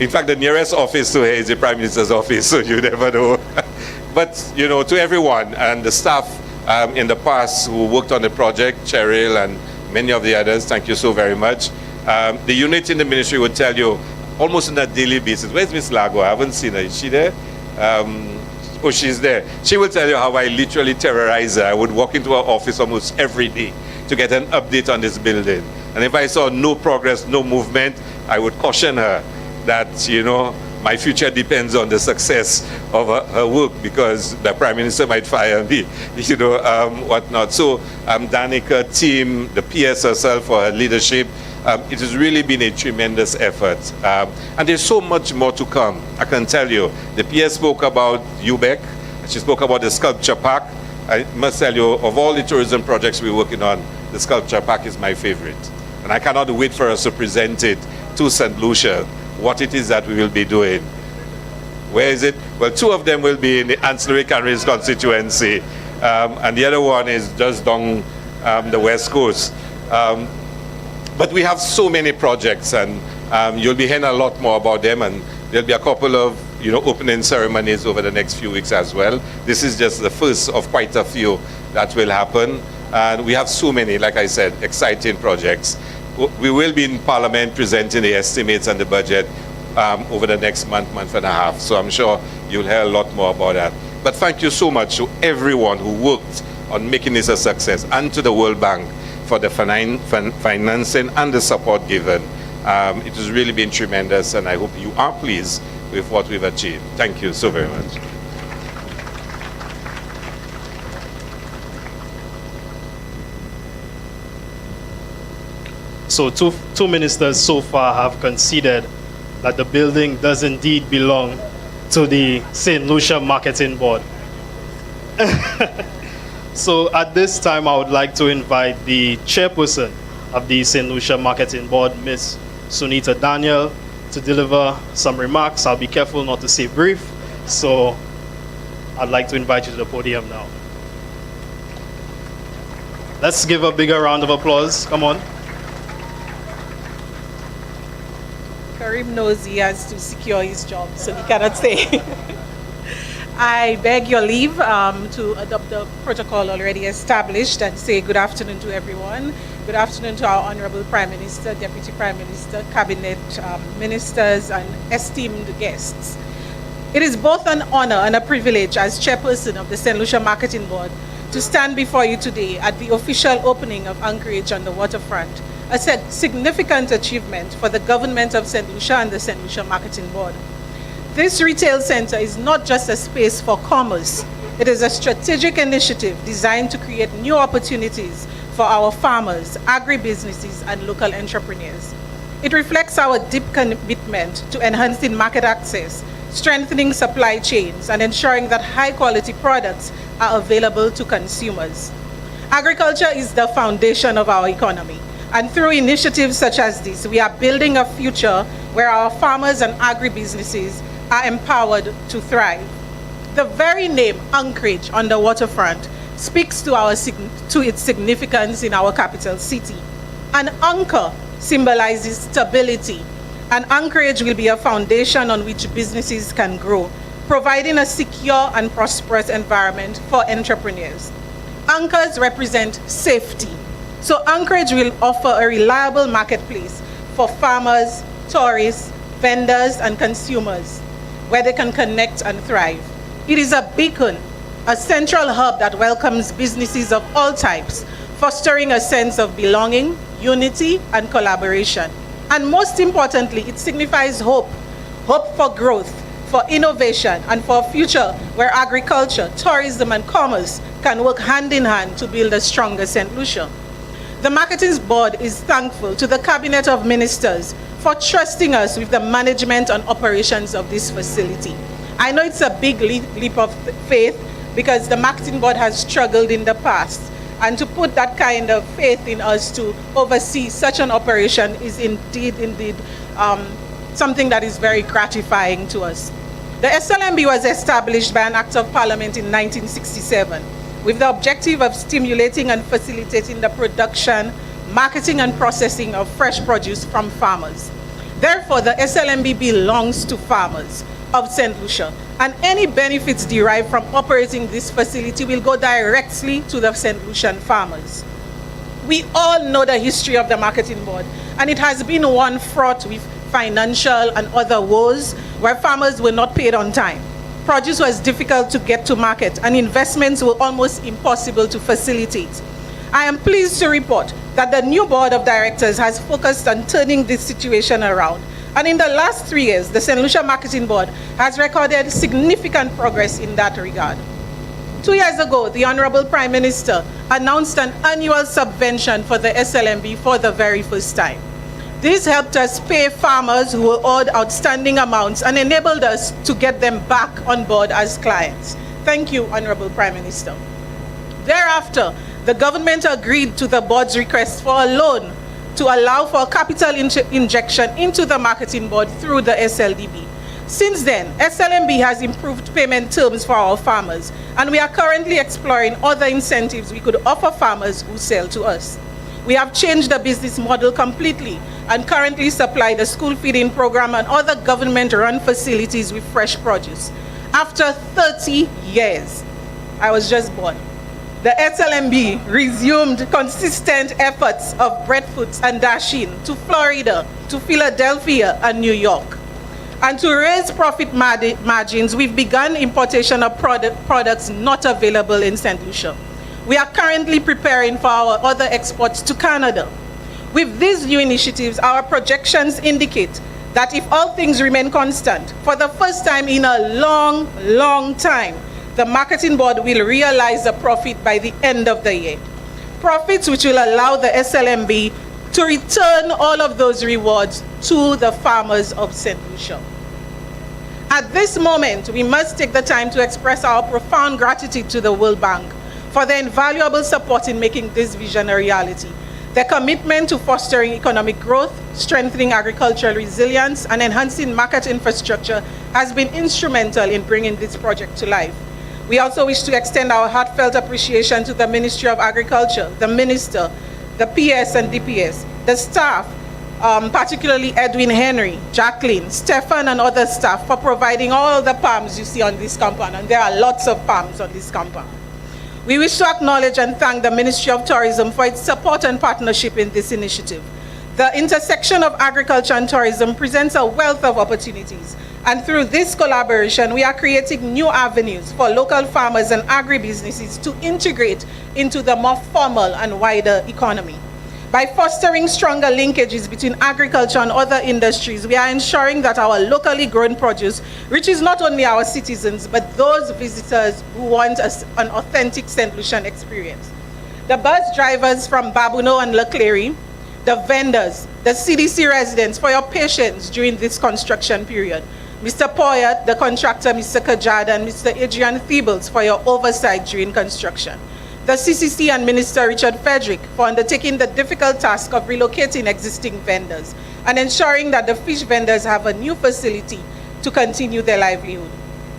In fact, the nearest office to here is the Prime Minister's office, so you never know. But, you know, to everyone and the staff in the past who worked on the project, Cheryl and many of the others, thank you so very much. The unit in the ministry would tell you almost on a daily basis. Where's Miss Lago? I haven't seen her. Is she there? Oh, she's there. She will tell you how I literally terrorize her. I would walk into her office almost every day to get an update on this building. And if I saw no progress, no movement, I would caution her that, you know, my future depends on the success of her work, because the Prime Minister might fire me, whatnot. So Danica, team, the PS herself for her leadership. It has really been a tremendous effort. And there's so much more to come. I can tell you, the PS spoke about UBEC, she spoke about the Sculpture Park. I must tell you, of all the tourism projects we're working on, the Sculpture Park is my favorite. And I cannot wait for us to present it to Saint Lucia, what it is that we will be doing. Where is it? Well, 2 of them will be in the Ancillary Canaries constituency, and the other one is just down the West Coast. But we have so many projects, and you'll be hearing a lot more about them, and there'll be a couple of opening ceremonies over the next few weeks as well. This is just the first of quite a few that will happen. And we have so many, like I said, exciting projects. We will be in Parliament presenting the estimates and the budget over the next month and a half. So I'm sure you'll hear a lot more about that. But thank you so much to everyone who worked on making this a success, and to the World Bank for the financing and the support given. It has really been tremendous, and I hope you are pleased with what we've achieved. Thank you so very much. So two ministers so far have conceded that the building does indeed belong to the Saint Lucia Marketing Board. So at this time, I would like to invite the chairperson of the Saint Lucia Marketing Board, Ms. Sunita Daniel, to deliver some remarks. I'll be careful not to say brief, so I'd like to invite you to the podium now. Let's give a bigger round of applause. Come on. Karim knows he has to secure his job, so he cannot stay. I beg your leave to adopt the protocol already established and say good afternoon to everyone. Good afternoon to our Honorable Prime Minister, Deputy Prime Minister, Cabinet Ministers, and esteemed guests. It is both an honor and a privilege as chairperson of the Saint Lucia Marketing Board to stand before you today at the official opening of Anchorage on the Waterfront, a significant achievement for the government of Saint Lucia and the Saint Lucia Marketing Board. This retail center is not just a space for commerce. It is a strategic initiative designed to create new opportunities for our farmers, agribusinesses, and local entrepreneurs. It reflects our deep commitment to enhancing market access, strengthening supply chains, and ensuring that high-quality products are available to consumers. Agriculture is the foundation of our economy, and through initiatives such as this, we are building a future where our farmers and agribusinesses are empowered to thrive. The very name Anchorage on the Waterfront speaks to its significance in our capital city. An anchor symbolizes stability, and Anchorage will be a foundation on which businesses can grow, providing a secure and prosperous environment for entrepreneurs. Anchors represent safety, so Anchorage will offer a reliable marketplace for farmers, tourists, vendors, and consumers, where they can connect and thrive. It is a beacon, a central hub that welcomes businesses of all types, fostering a sense of belonging, unity, and collaboration. And most importantly, it signifies hope for growth, for innovation, and for a future where agriculture, tourism, and commerce can work hand in hand to build a stronger Saint Lucia. The Marketing Board is thankful to the Cabinet of Ministers for trusting us with the management and operations of this facility. I know it's a big leap of faith because the Marketing Board has struggled in the past, and to put that kind of faith in us to oversee such an operation is indeed something that is very gratifying to us. The SLMB was established by an Act of Parliament in 1967 with the objective of stimulating and facilitating the production, marketing, and processing of fresh produce from farmers. Therefore, the SLMB belongs to farmers of Saint Lucia, and any benefits derived from operating this facility will go directly to the Saint Lucian farmers. We all know the history of the Marketing Board, and it has been one fraught with financial and other woes where farmers were not paid on time. Produce was difficult to get to market, and investments were almost impossible to facilitate. I am pleased to report that the new board of directors has focused on turning this situation around, And in the last 3 years, the Saint Lucia Marketing Board has recorded significant progress in that regard. 2 years ago, the Honorable Prime Minister announced an annual subvention for the SLMB for the very first time. This helped us pay farmers who were owed outstanding amounts and enabled us to get them back on board as clients. Thank you, Honorable Prime Minister. Thereafter, the government agreed to the board's request for a loan to allow for capital injection into the marketing board through the SLDB. Since then, SLMB has improved payment terms for our farmers, and we are currently exploring other incentives we could offer farmers who sell to us. We have changed the business model completely and currently supply the school feeding program and other government-run facilities with fresh produce. After 30 years, I was just born, the SLMB resumed consistent efforts of breadfruits and dashing to Florida, to Philadelphia, and New York. And to raise profit margins, we've begun importation of products not available in Saint Lucia. We are currently preparing for our other exports to Canada. With these new initiatives, our projections indicate that if all things remain constant, for the first time in a long, long time, the Marketing Board will realize a profit by the end of the year. Profits which will allow the SLMB to return all of those rewards to the farmers of Saint Lucia. At this moment, we must take the time to express our profound gratitude to the World Bank for their invaluable support in making this vision a reality. Their commitment to fostering economic growth, strengthening agricultural resilience, and enhancing market infrastructure has been instrumental in bringing this project to life. We also wish to extend our heartfelt appreciation to the Ministry of Agriculture, the Minister, the PS and DPS, the staff, particularly Edwin Henry, Jacqueline, Stefan, and other staff for providing all the palms you see on this compound, and there are lots of palms on this compound. We wish to acknowledge and thank the Ministry of Tourism for its support and partnership in this initiative. The intersection of agriculture and tourism presents a wealth of opportunities, and through this collaboration, we are creating new avenues for local farmers and agribusinesses to integrate into the more formal and wider economy. By fostering stronger linkages between agriculture and other industries, we are ensuring that our locally grown produce reaches not only our citizens, but those visitors who want an authentic Saint Lucian experience. The bus drivers from Babuno and Leclerc, the vendors, the CDC residents, for your patience during this construction period. Mr. Poyet, the contractor, Mr. Kajad, and Mr. Adrian Theebles for your oversight during construction. The CCC and Minister Richard Frederick for undertaking the difficult task of relocating existing vendors and ensuring that the fish vendors have a new facility to continue their livelihood.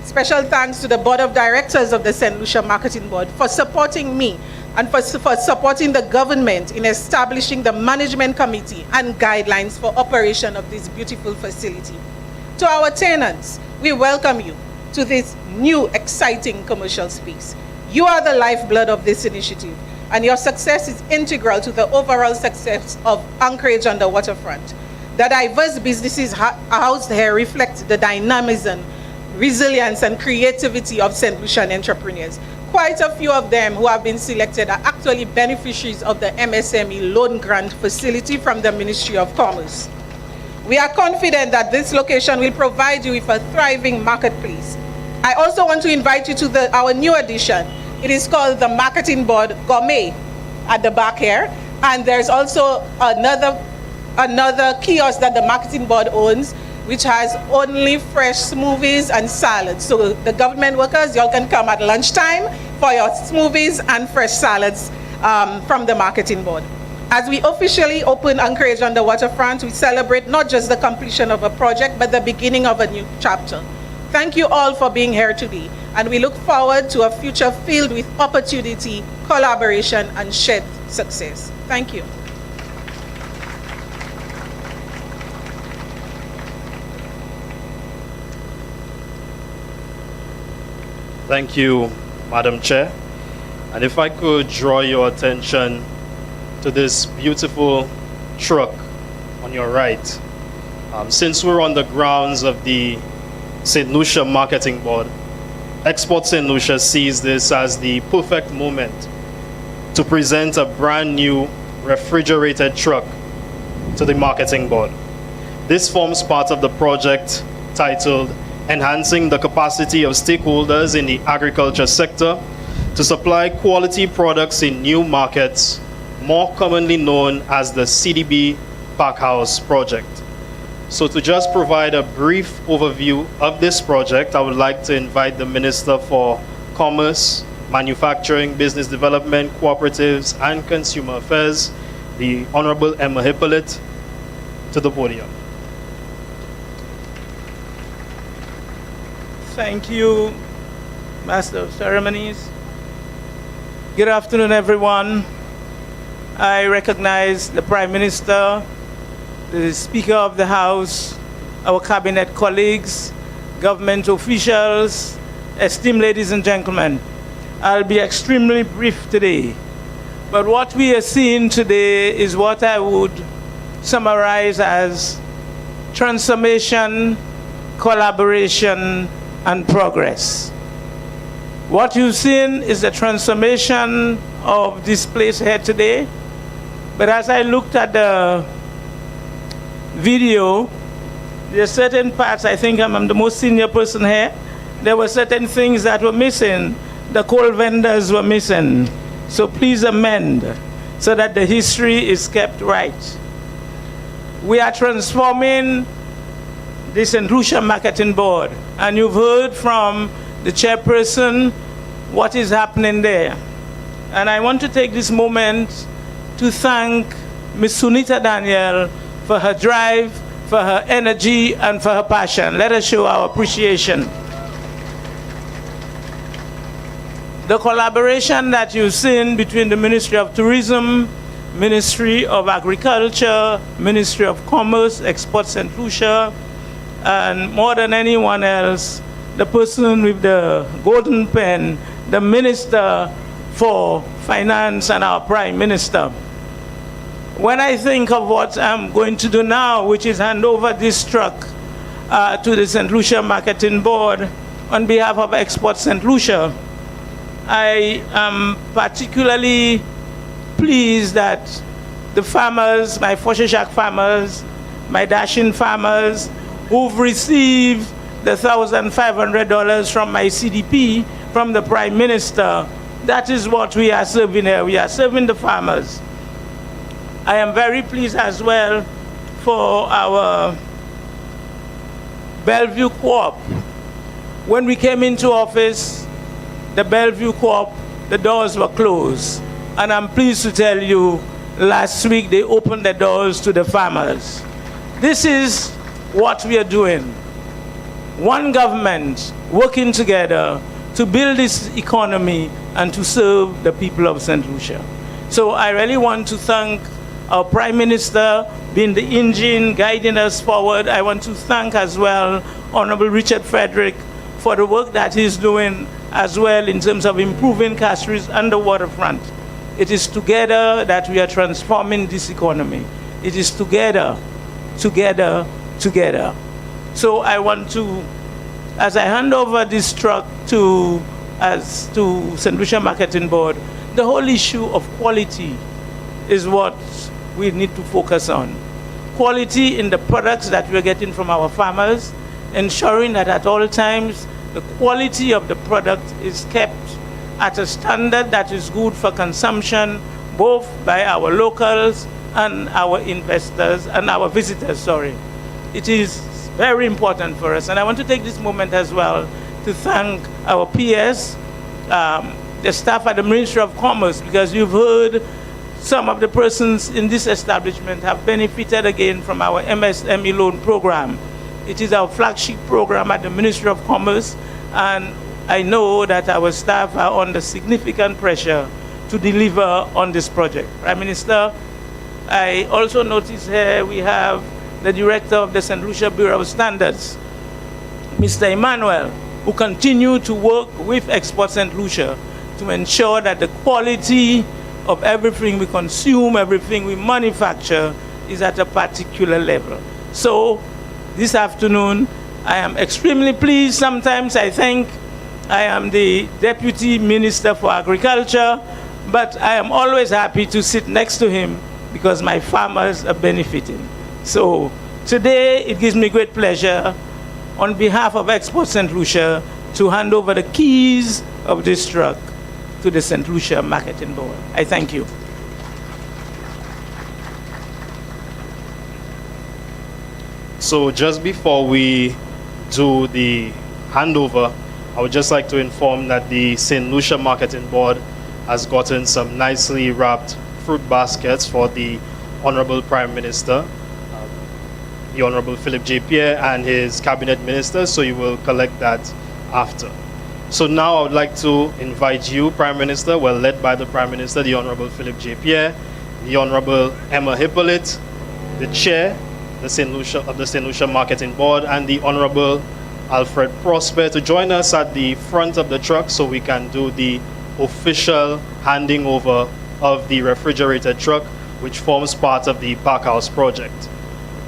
Special thanks to the Board of Directors of the Saint Lucia Marketing Board for supporting me and for supporting the government in establishing the management committee and guidelines for operation of this beautiful facility. To our tenants, we welcome you to this new exciting commercial space. You are the lifeblood of this initiative, and your success is integral to the overall success of Anchorage on the waterfront. The diverse businesses housed here reflect the dynamism, resilience, and creativity of Saint Lucian entrepreneurs. Quite a few of them who have been selected are actually beneficiaries of the MSME loan grant facility from the Ministry of Commerce. We are confident that this location will provide you with a thriving marketplace. I also want to invite you to our new addition. It is called the Marketing Board Gourmet at the back here. And there's also another kiosk that the Marketing Board owns, which has only fresh smoothies and salads. So the government workers, y'all can come at lunchtime for your smoothies and fresh salads from the Marketing Board. As we officially open Anchorage on the waterfront, we celebrate not just the completion of a project, but the beginning of a new chapter. Thank you all for being here today, and we look forward to a future filled with opportunity, collaboration, and shared success. Thank you. Thank you, Madam Chair. And if I could draw your attention to this beautiful truck on your right. Since we're on the grounds of the Saint Lucia Marketing Board, Export Saint Lucia sees this as the perfect moment to present a brand new refrigerated truck to the Marketing Board. This forms part of the project titled Enhancing the Capacity of Stakeholders in the Agriculture Sector to Supply Quality Products in New Markets, more commonly known as the CDB Packhouse Project. So to just provide a brief overview of this project, I would like to invite the Minister for Commerce, Manufacturing, Business Development, Cooperatives, and Consumer Affairs, the Honorable Emma Hippolyte, to the podium. Thank you, Master of Ceremonies. Good afternoon, everyone. I recognize the Prime Minister, the Speaker of the House, our cabinet colleagues, government officials, esteemed ladies and gentlemen. I'll be extremely brief today, but what we are seeing today is what I would summarize as transformation, collaboration, and progress. What you've seen is the transformation of this place here today, but as I looked at the video, there are certain parts, I think I'm the most senior person here, there were certain things that were missing. The coal vendors were missing. So please amend so that the history is kept right. We are transforming the Saint Lucia Marketing Board, and you've heard from the chairperson what is happening there. And I want to take this moment to thank Ms. Sunita Daniel for her drive, for her energy, and for her passion. Let us show our appreciation. The collaboration that you've seen between the Ministry of Tourism, Ministry of Agriculture, Ministry of Commerce, Export Saint Lucia, and more than anyone else, the person with the golden pen, the Minister for Finance and our Prime Minister. When I think of what I'm going to do now, which is hand over this truck to the Saint Lucia Marketing Board on behalf of Export Saint Lucia, I am particularly pleased that the farmers, my Foshishak farmers, my Dashin farmers, who've received the $1,500 from my CDP, from the Prime Minister, that is what we are serving here. We are serving the farmers. I am very pleased as well for our Bellevue Co-op. When we came into office, the Bellevue Co-op, the doors were closed. And I'm pleased to tell you, last week they opened the doors to the farmers. This is what we are doing. One government working together to build this economy and to serve the people of Saint Lucia. So I really want to thank our Prime Minister being the engine guiding us forward. I want to thank as well Honorable Richard Frederick for the work that he's doing as well in terms of improving Castries and the Waterfront. It is together that we are transforming this economy. It is together, together, together. So I want to, as I hand over this truck to Saint Lucia Marketing Board, the whole issue of quality is what we need to focus on. Quality in the products that we're getting from our farmers, ensuring that at all times the quality of the product is kept at a standard that is good for consumption, both by our locals and our investors and our visitors, sorry. It is very important for us. And I want to take this moment as well to thank our PS, the staff at the Ministry of Commerce, because you've heard some of the persons in this establishment have benefited again from our MSME loan program. It is our flagship program at the Ministry of Commerce, and I know that our staff are under significant pressure to deliver on this project. Prime Minister, I also notice here we have the Director of the Saint Lucia Bureau of Standards, Mr. Emmanuel, who continue to work with Export Saint Lucia to ensure that the quality of everything we consume, everything we manufacture is at a particular level. So this afternoon, I am extremely pleased. Sometimes I think I am the Deputy Minister for Agriculture, but I am always happy to sit next to him because my farmers are benefiting. So Today, it gives me great pleasure, on behalf of Expo St. Lucia, to hand over the keys of this truck to the Saint Lucia Marketing Board. I thank you. So just before we do the handover, I would just like to inform that the Saint Lucia Marketing Board has gotten some nicely wrapped fruit baskets for the Honorable Prime Minister, the Honorable Philip J. Pierre, and his cabinet ministers, so you will collect that after. So now I would like to invite you, Prime Minister, well led by the Prime Minister, the Honorable Philip J. Pierre, the Honorable Emma Hippolyte, the Chair of the Saint Lucia Marketing Board, and the Honorable Alfred Prosper to join us at the front of the truck so we can do the official handing over of the refrigerated truck, which forms part of the Park House project.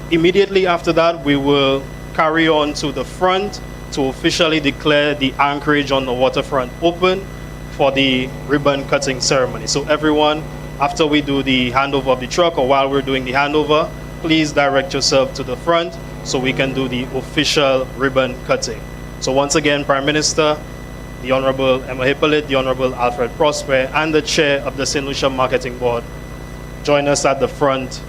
Immediately after that, we will carry on to the front to officially declare the Anchorage on the Waterfront open for the ribbon cutting ceremony. So everyone, after we do the handover of the truck, or while we're doing the handover, please direct yourself to the front so we can do the official ribbon cutting. So once again, Prime Minister, the Honorable Emma Hippolyte, the Honorable Alfred Prosper, and the Chair of the Saint Lucia Marketing Board, join us at the front,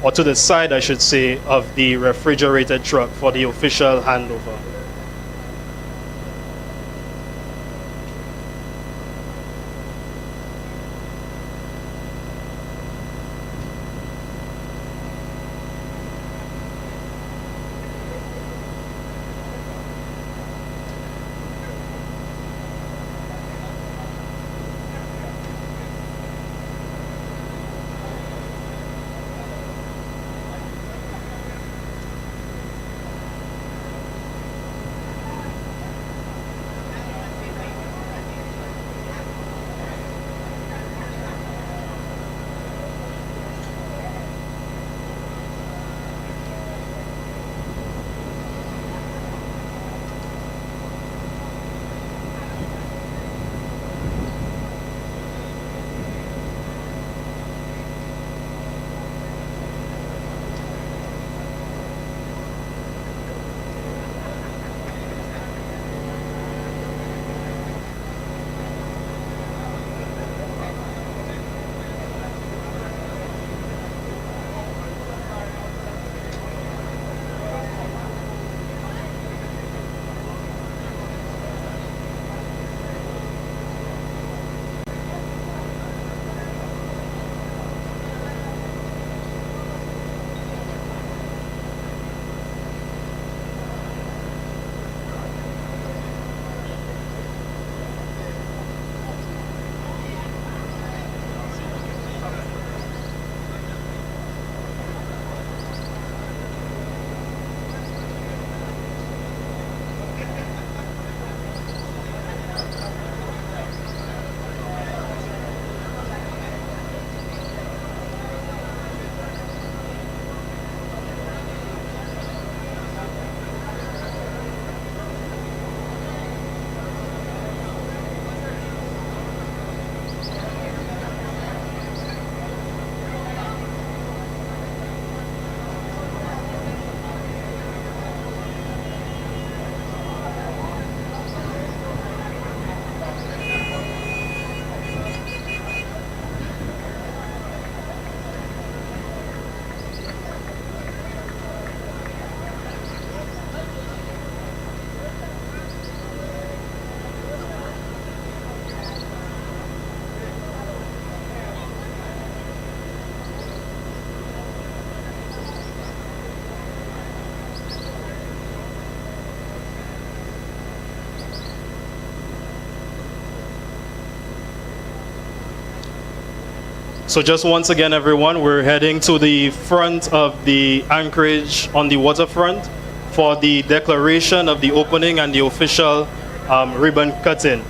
or to the side, I should say, of the refrigerated truck for the official handover. So just once again, everyone, we're heading to the front of the Anchorage on the waterfront for the declaration of the opening and the official ribbon cutting.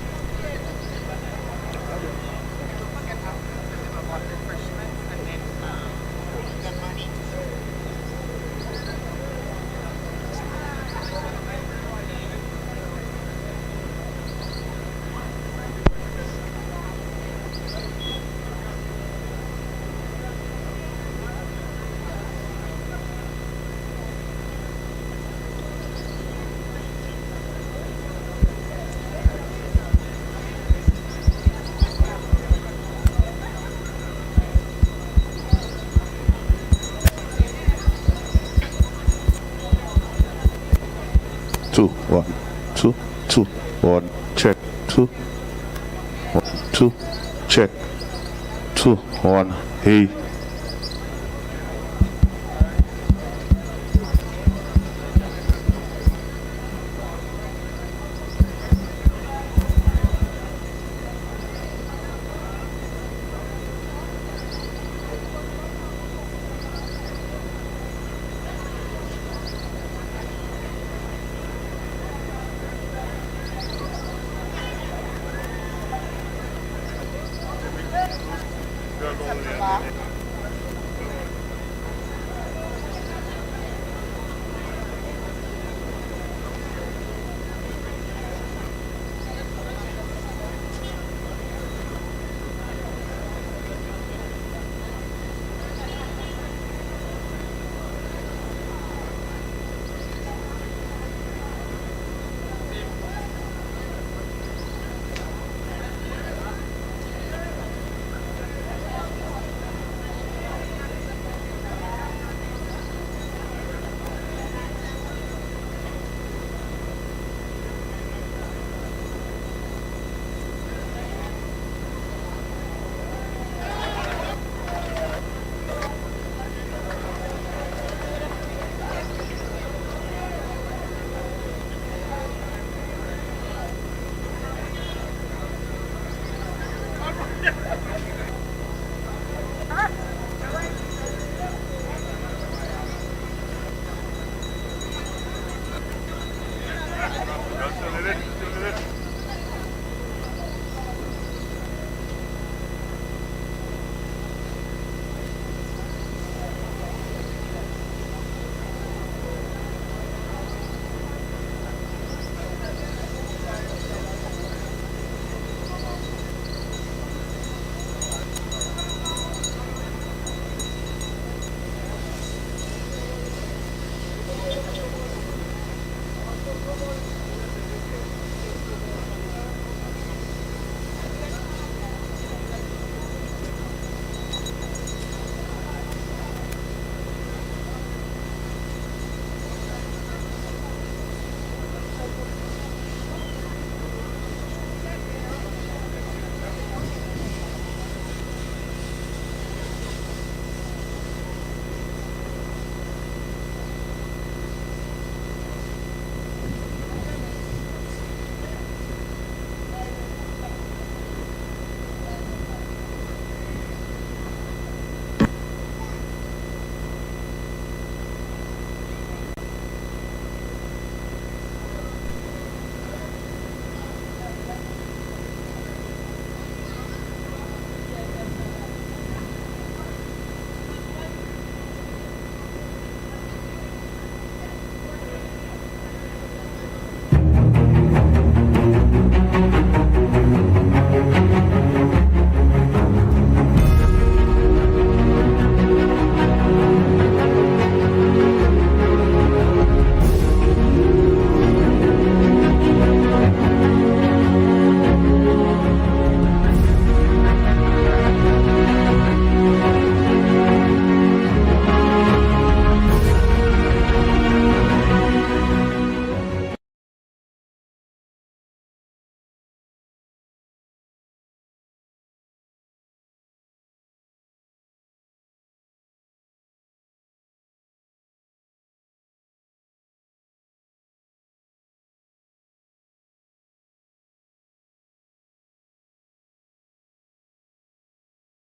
2 1 2 2 1 check 2 1 2 check 2 1 hey.